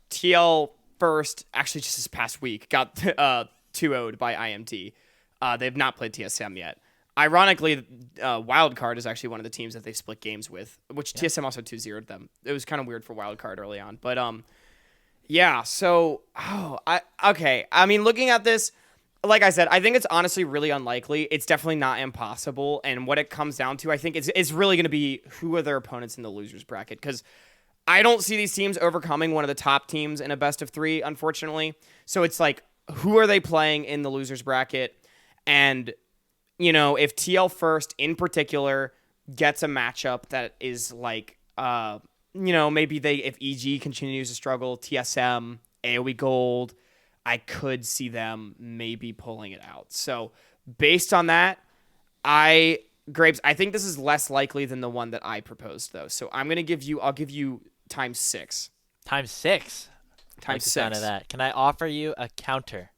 TL first actually just this past week got 2-0'd by IMT. They've not played TSM yet. Ironically, Wildcard is actually one of the teams that they split games with, which TSM also 2-0'd them. It was kind of weird for Wildcard early on, but yeah. So okay. I mean, looking at this, like I said, I think it's honestly really unlikely. It's definitely not impossible, and what it comes down to, I think, it's really going to be who are their opponents in the losers bracket, because I don't see these teams overcoming one of the top teams in a best of 3, unfortunately. So it's like, who are they playing in the losers bracket, and if TL First in particular gets a matchup that is like, maybe if EG continues to struggle, TSM, AoE Gold, I could see them maybe pulling it out. So based on that, Grapes, I think this is less likely than the one that I proposed though. So I'll give you times 6. Times 6? Times I like 6. The sound of that. Can I offer you a counter?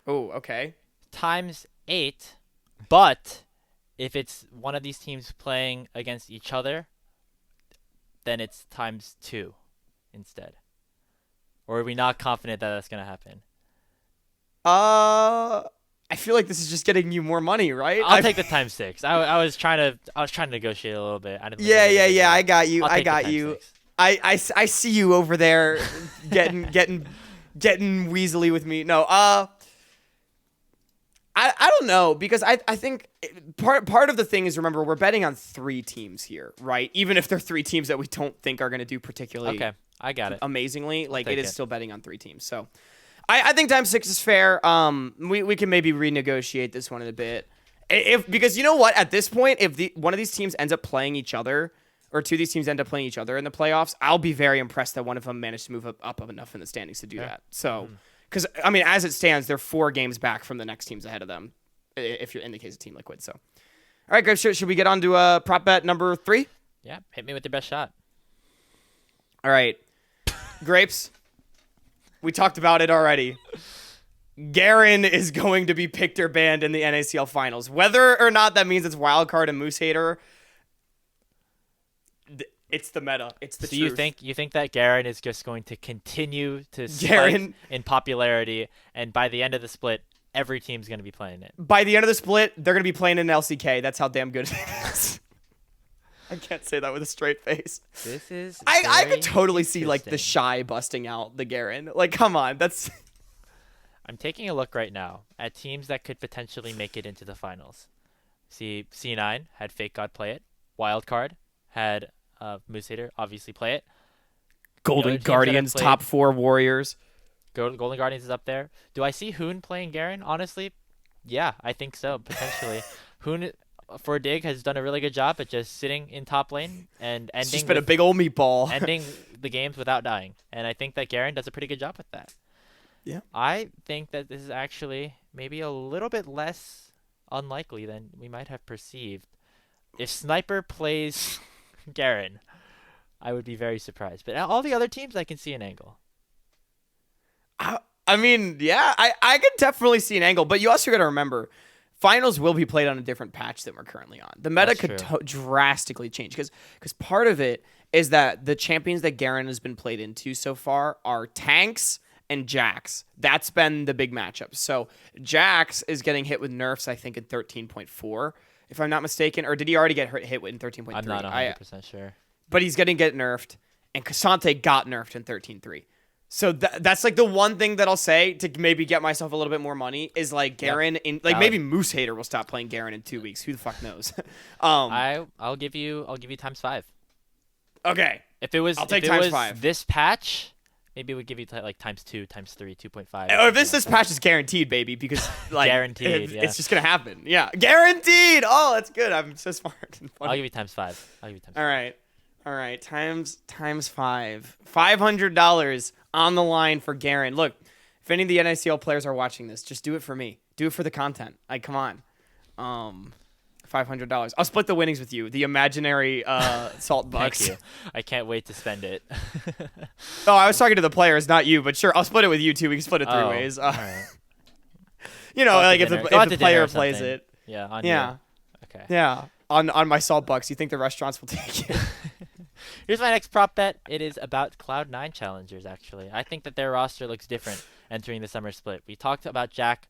Oh, okay. Times 8. But if it's one of these teams playing against each other, then it's times 2 instead. Or are we not confident that that's going to happen? I feel like this is just getting you more money, right? I'll take the times 6. I was trying to negotiate a little bit. I didn't. Yeah. I got you. I got you. 6. I see you over there getting weaselly with me. No, I don't know, because I think part of the thing is, remember, we're betting on 3 teams here, right? Even if they're 3 teams that we don't think are going to do particularly I got it. amazingly, it is still betting on 3 teams. So I think times 6 is fair. We can maybe renegotiate this one in a bit. Because you know what? At this point, if one of these teams ends up playing each other, or 2 of these teams end up playing each other in the playoffs, I'll be very impressed that one of them managed to move up enough in the standings to do that. So... Because, I mean, as it stands, they're 4 games back from the next teams ahead of them, if you're in the case of Team Liquid. So, all right, Grapes, should we get on to prop bet number 3? Yeah, hit me with your best shot. All right. Grapes, we talked about it already. Garen is going to be picked or banned in the NACL finals. Whether or not that means it's Wildcard and MooseHater, it's the meta. It's the truth. So you think that Garen is just going to continue to spike in popularity, and by the end of the split, every team's going to be playing it? By the end of the split, they're going to be playing in LCK. That's how damn good it is. I can't say that with a straight face. This is I could totally see the Shy busting out the Garen. Come on, that's. I'm taking a look right now at teams that could potentially make it into the finals. See, C9 had Fake God play it. Wildcard had MooseHater obviously play it. Golden Guardians, top 4 Warriors. Golden Guardians is up there. Do I see Hoon playing Garen? Honestly, yeah, I think so, potentially. Hoon, for Dig, has done a really good job at just sitting in top lane and ending. It's just been a big old meatball. Ending the games without dying. And I think that Garen does a pretty good job with that. Yeah. I think that this is actually maybe a little bit less unlikely than we might have perceived. If Sniper plays Garen, I would be very surprised. But all the other teams, I can see an angle. I mean, yeah, I could definitely see an angle. But you also got to remember, finals will be played on a different patch than we're currently on. The meta could drastically change, because part of it is that the champions that Garen has been played into so far are tanks and Jax. That's been the big matchup. So Jax is getting hit with nerfs, I think, in 13.4, if I'm not mistaken. Or did he already get hit in 13.3? I'm not 100% sure. But he's going to get nerfed. And Cassante got nerfed in 13.3. So that's the one thing that I'll say to maybe get myself a little bit more money is Garen in maybe MooseHater will stop playing Garen in 2 weeks. Who the fuck knows? I'll give you times 5. Okay. If it was I'll take times 5. This patch, maybe we give you like times 2, times 3, 2.5. Or if this patch is guaranteed, baby, because like guaranteed, it's just gonna happen. Yeah, guaranteed. Oh, that's good. I'm so smart. I'll give you times 5. All right. Times 5. $500 on the line for Garen. Look, if any of the NACL players are watching this, just do it for me. Do it for the content. Like, come on. $500. I'll split the winnings with you. The imaginary salt bucks. Thank you. I can't wait to spend it. Oh, I was talking to the players, not you. But sure, I'll split it with you too. We can split it 3 ways. All right. You know, like if the player plays it. Yeah. Okay. Yeah. On my salt bucks, you think the restaurants will take it? Here's my next prop bet. It is about Cloud9 Challengers, actually. I think that their roster looks different entering the summer split. We talked about Jack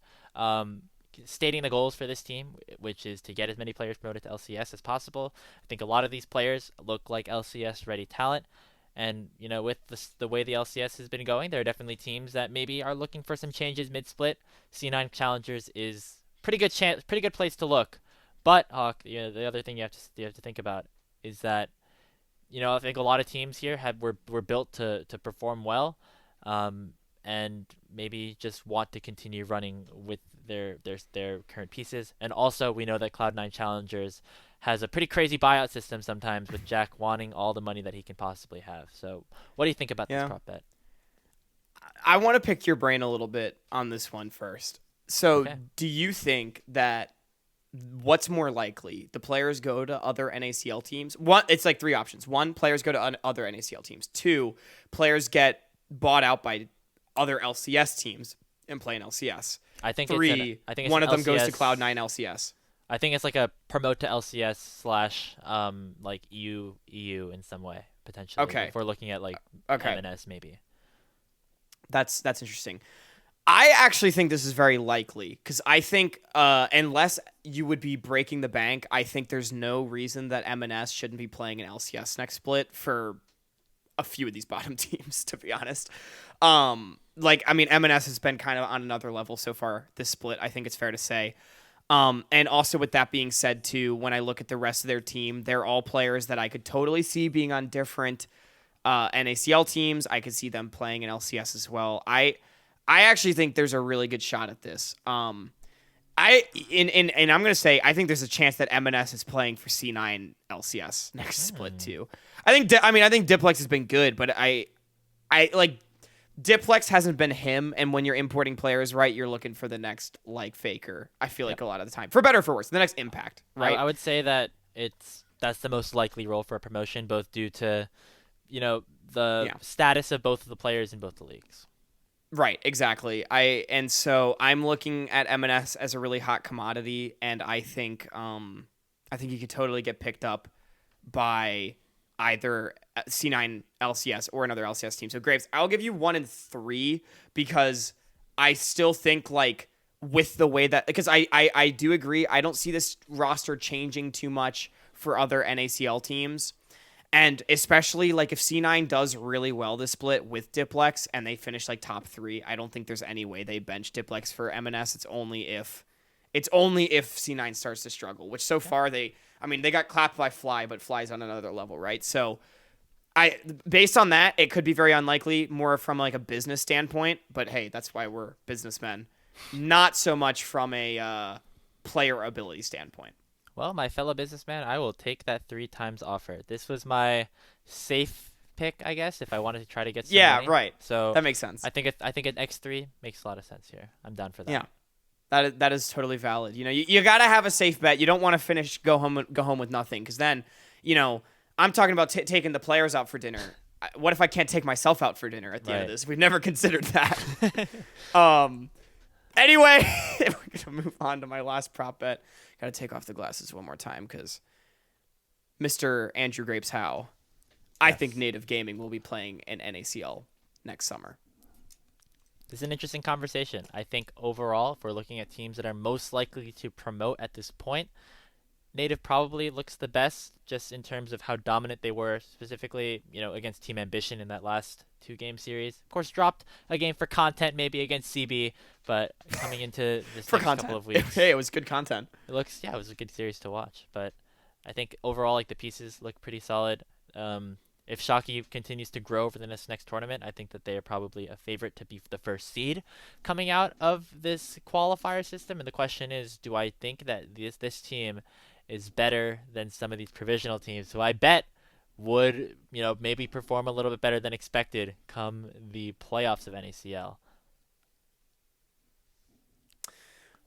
stating the goals for this team, which is to get as many players promoted to LCS as possible. I think a lot of these players look like LCS-ready talent. And, you know, with the way the LCS has been going, there are definitely teams that maybe are looking for some changes mid-split. C9 Challengers is pretty good place to look. But, Hawk, you know, the other thing you have to think about is that, you know, I think a lot of teams here were built to perform well, and maybe just want to continue running with their current pieces. And also, we know that Cloud9 Challengers has a pretty crazy buyout system sometimes, with Jack wanting all the money that he can possibly have. So, what do you think about this prop bet? I want to pick your brain a little bit on this one first. So, do you think that what's more likely? The players go to other NACL teams? One, it's like 3 options. 1, players go to other NACL teams. 2, players get bought out by other LCS teams and play in LCS. I think 3, one of them goes to Cloud9 LCS. I think it's like a promote to LCS / like EU in some way, potentially. Okay. If we're looking at like MNS maybe. That's interesting. I actually think this is very likely, because I think unless you would be breaking the bank, I think there's no reason that MNS shouldn't be playing an LCS next split for a few of these bottom teams, to be honest. MNS has been kind of on another level so far this split, I think it's fair to say. And also with that being said too, when I look at the rest of their team, they're all players that I could totally see being on different NACL teams. I could see them playing in LCS as well. I actually think there's a really good shot at this. And I'm going to say I think there's a chance that MNS is playing for C9 LCS next split too. I think Diplex has been good, but I like Diplex hasn't been him, and when you're importing players, right, you're looking for the next like Faker. I feel like a lot of the time, for better or for worse, the next Impact, right? I would say that that's the most likely role for a promotion, both due to, you know, the status of both of the players in both the leagues. Right, exactly. So I'm looking at MNS as a really hot commodity, and I think he could totally get picked up by either C9 LCS or another LCS team. So Graves, I'll give you 1 and 3, because I still think like with the way that, because I do agree, I don't see this roster changing too much for other NACL teams. And especially like if C9 does really well this split with Diplex and they finish like top 3, I don't think there's any way they bench Diplex for MNS. It's only if C9 starts to struggle, which so far they got clapped by Fly, but Fly's on another level, right? So based on that, it could be very unlikely, more from like a business standpoint, but hey, that's why we're businessmen. Not so much from a player ability standpoint. Well, my fellow businessman, I will take that 3 times offer. This was my safe pick, I guess, if I wanted to try to get some money. Right. So that makes sense. I think an X3 makes a lot of sense here. I'm down for that. Yeah. That is totally valid. You know, you got to have a safe bet. You don't want to go home with nothing, because then, you know, I'm talking about taking the players out for dinner. What if I can't take myself out for dinner at the end of this? We've never considered that. Anyway, we're going to move on to my last prop bet. Got to take off the glasses one more time, because Mr. Andrew Grapes Howe, I think Native Gaming will be playing in NACL next summer. This is an interesting conversation. I think overall, if we're looking at teams that are most likely to promote at this point, Native probably looks the best, just in terms of how dominant they were, specifically, you know, against Team Ambition in that last 2-game series. Of course, dropped a game for content, maybe against CB, but coming into this next couple of weeks, hey, it was good content. It was a good series to watch. But I think overall, like, the pieces look pretty solid. if Shockey continues to grow over this next tournament, I think that they are probably a favorite to be the first seed coming out of this qualifier system. And the question is, do I think that this team is better than some of these provisional teams who I bet would, maybe perform a little bit better than expected come the playoffs of NACL?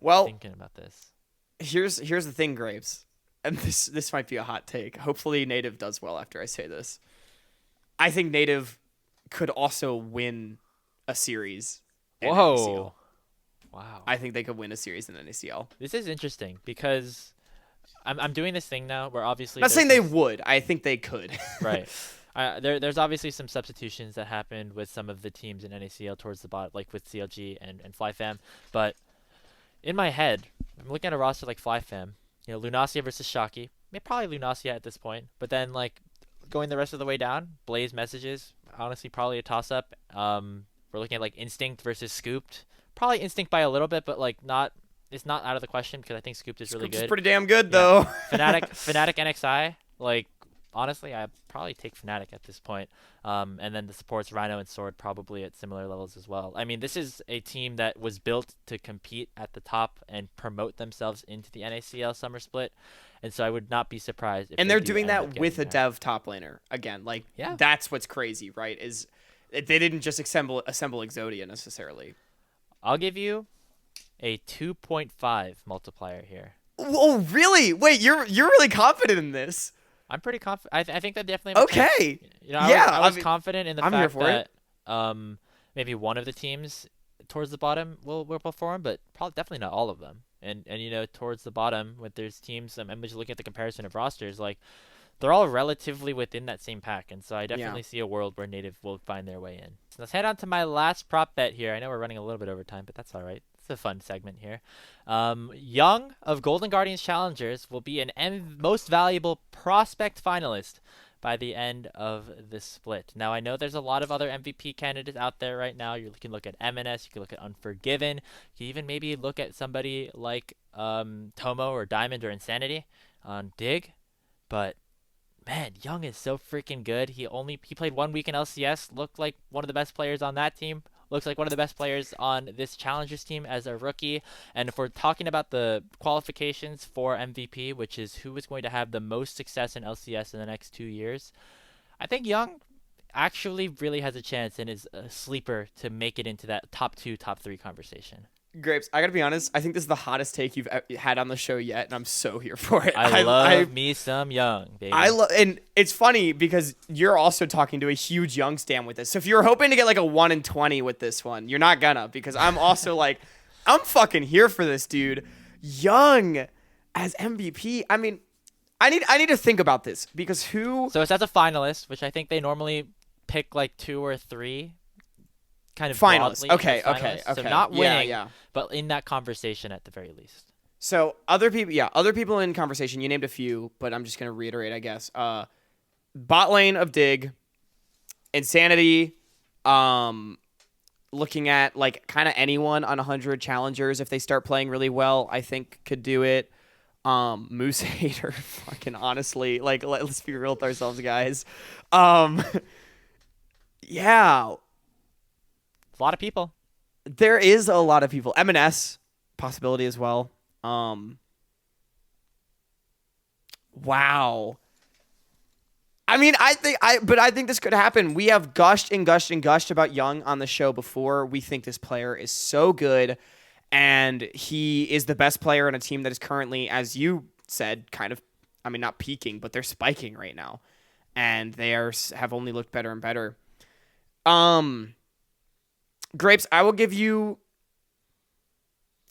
Well, thinking about this. Here's the thing, Grapes, and this might be a hot take. Hopefully Native does well after I say this. I think Native could also win a series in NACL. Wow. I think they could win a series in NACL. This is interesting because I'm doing this thing now where obviously... I'm not saying they would. I think they could. Right. There's obviously some substitutions that happened with some of the teams in NACL towards the bottom, like with CLG and FlyFam. But in my head, I'm looking at a roster like FlyFam. Lunasia versus Shockey. Probably Lunasia at this point. But then, going the rest of the way down, Blaze Messages, honestly, probably a toss-up. We're looking at, Instinct versus Scooped. Probably Instinct by a little bit, but, it's not out of the question because I think Scooped is really good. Scooped is pretty damn good, though. Fnatic NXI, honestly, I'd probably take Fnatic at this point. And then the supports Rhino and Sword probably at similar levels as well. I mean, this is a team that was built to compete at the top and promote themselves into the NACL summer split. And so I would not be surprised if they're doing that with a dev top laner. Again, that's what's crazy, right? Is they didn't just assemble Exodia necessarily. I'll give you a 2.5 multiplier here. Oh, really? Wait, you're really confident in this? I'm pretty confident. I think that definitely. Okay. I was confident in the fact that maybe one of the teams towards the bottom will perform, but probably definitely not all of them. And towards the bottom, when there's teams, I'm just looking at the comparison of rosters, they're all relatively within that same pack, and so I definitely see a world where Native will find their way in. So let's head on to my last prop bet here. I know we're running a little bit over time, but that's all right. It's a fun segment here. Young of Golden Guardians Challengers will be an most valuable prospect finalist by the end of the split. Now, I know there's a lot of other MVP candidates out there right now. You can look at MNS, you can look at Unforgiven, you can even maybe look at somebody like Tomo or Diamond or Insanity on Dig, but man, Young is so freaking good. He played 1 week in LCS, looked like one of the best players on that team. Looks like one of the best players on this Challengers team as a rookie. And if we're talking about the qualifications for MVP, which is who is going to have the most success in LCS in the next 2 years, I think Young actually really has a chance and is a sleeper to make it into that top 2, top 3 conversation. Grapes, I gotta be honest, I think this is the hottest take you've had on the show yet, and I'm so here for it. I love me some Young, baby. And it's funny because you're also talking to a huge Young stan with this. So if you were hoping to get a 1-20 with this one, you're not gonna, because I'm also I'm fucking here for this dude. Young as MVP. I mean, I need to think about this because who? So it's as a finalist, which I think they normally pick 2 or 3. Kind of finalists. Okay. So not winning, but in that conversation at the very least. So other people in conversation. You named a few, but I'm just gonna reiterate, I guess. Bot lane of Dig, Insanity. Looking at kind of anyone on 100 challengers if they start playing really well, I think could do it. MooseHater, fucking honestly, let's be real with ourselves, guys. Yeah. A lot of people. There is a lot of people. MNS, possibility as well. Wow. I mean, I think this could happen. We have gushed about Young on the show before. We think this player is so good, and he is the best player on a team that is currently, as you said, not peaking, but they're spiking right now, and they have only looked better and better. Grapes, I will give you.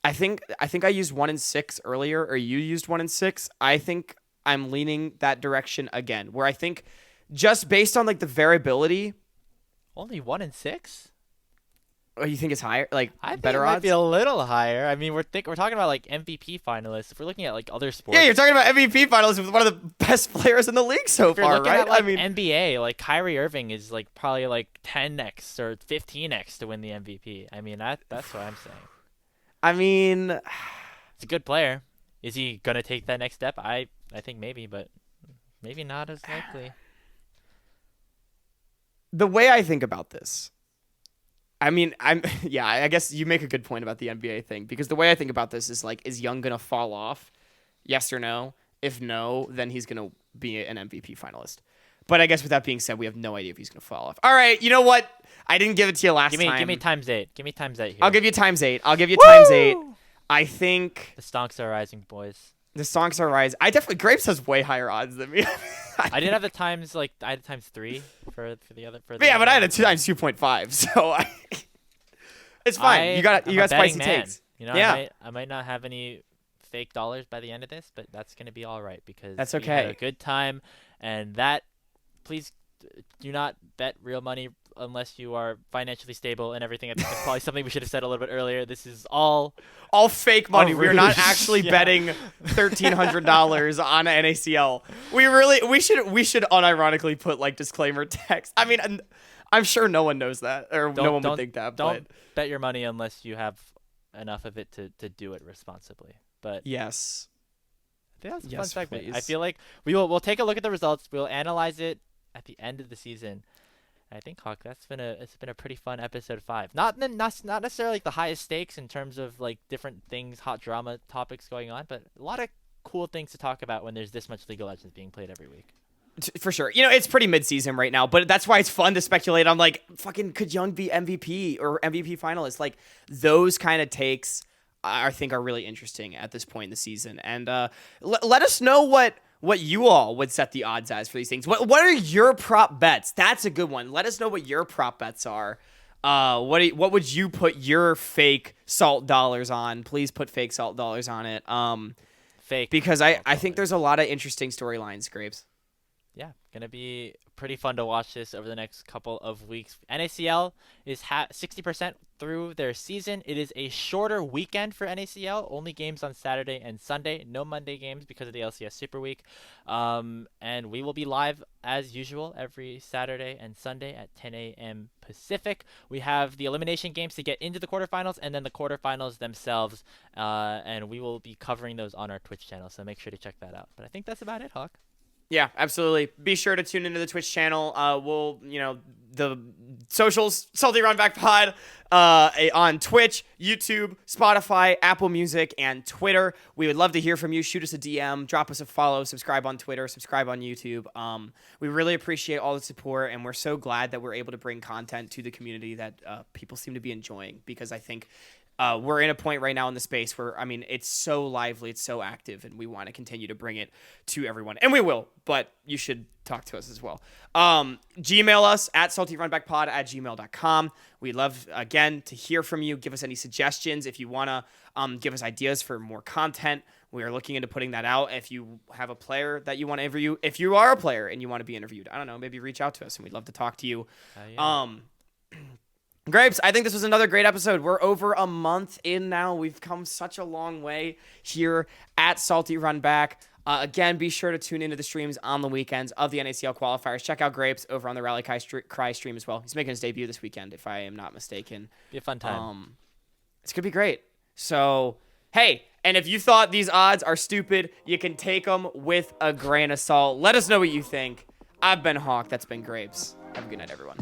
I think I used 1 and 6 earlier, or you used 1 and 6. I think I'm leaning that direction again, where I think just based on the variability. Only 1 and 6. Oh, you think it's higher? I think better it might odds? be a little higher. I mean, we're talking about MVP finalists. If we're looking at other sports. Yeah, you're talking about MVP finalists with one of the best players in the league so if you're far, looking right? At, NBA, Kyrie Irving is probably 10x or 15x to win the MVP. I mean, that's what I'm saying. I mean, it's a good player. Is he gonna take that next step? I think maybe, but maybe not as likely. The way I think about this, I mean, I guess you make a good point about the NBA thing, because the way I think about this is like, is Young gonna fall off? Yes or no? If no, then he's gonna be an MVP finalist. But I guess with that being said, we have no idea if he's gonna fall off. All right, you know what? I didn't give it to you last time. Give me times 8. Give me times 8 here. I'll give you times 8. Times 8. I think the stonks are rising, boys. The stonks are rising. I definitely Grapes has way higher odds than me. I did have the times I had times 3 for the other. But I had a times 2.5, so it's fine. You got spicy takes. You know, yeah. I might not have any fake dollars by the end of this, but that's gonna be all right because that's okay. We had a good time, and that please do not bet real money unless you are financially stable and everything. I think that's probably something we should have said a little bit earlier. This is all fake money. We're not actually betting $1,300 on NACL. We should unironically put like disclaimer text. I mean, I'm sure no one knows that, or no one would think that. Don't bet your money unless you have enough of it to do it responsibly. But yes, I think that's a fun segment. Please. I feel like we'll take a look at the results. We'll analyze it at the end of the season. I think, Hawk, it's been a pretty fun episode 5. Not necessarily like the highest stakes in terms of like different things, hot drama topics going on, but a lot of cool things to talk about when there's this much League of Legends being played every week. For sure. You know, it's pretty mid-season right now, but that's why it's fun to speculate on like, fucking, could Young be MVP or MVP finalist? Like, those kind of takes I think are really interesting at this point in the season. And let us know what you all would set the odds as for these things. What are your prop bets? That's a good one. Let us know what your prop bets are. What would you put your fake salt dollars on? Please put fake salt dollars on it. Fake. Because I think there's a lot of interesting storylines, Grapes. Yeah, gonna be pretty fun to watch this over the next couple of weeks. NACL is 60% through their season. It is a shorter weekend for NACL. Only games on Saturday and Sunday. No Monday games because of the LCS Super Week. And we will be live as usual every Saturday and Sunday at 10 a.m. Pacific. We have the elimination games to get into the quarterfinals and then the quarterfinals themselves. And we will be covering those on our Twitch channel. So make sure to check that out. But I think that's about it, Hawk. Yeah, absolutely. Be sure to tune into the Twitch channel. The socials, Salty Runback Pod, on Twitch, YouTube, Spotify, Apple Music, and Twitter. We would love to hear from you. Shoot us a DM, drop us a follow, subscribe on Twitter, subscribe on YouTube. We really appreciate all the support, and we're so glad that we're able to bring content to the community that people seem to be enjoying, because I think we're in a point right now in the space where, I mean, it's so lively, it's so active, and we want to continue to bring it to everyone. And we will, but you should talk to us as well. Gmail us at saltyrunbackpod@gmail.com. We'd love, again, to hear from you. Give us any suggestions. If you want to give us ideas for more content, we are looking into putting that out. If you have a player that you want to interview, if you are a player and you want to be interviewed, I don't know, maybe reach out to us, and we'd love to talk to you. Grapes, I think this was another great episode. We're over a month in now. We've come such a long way here at Salty Runback. Again, be sure to tune into the streams on the weekends of the NACL qualifiers. Check out Grapes over on the Rally Cry stream as well. He's making his debut this weekend, if I am not mistaken. Be a fun time. It's going to be great. So, hey, and if you thought these odds are stupid, you can take them with a grain of salt. Let us know what you think. I've been Hawk. That's been Grapes. Have a good night, everyone.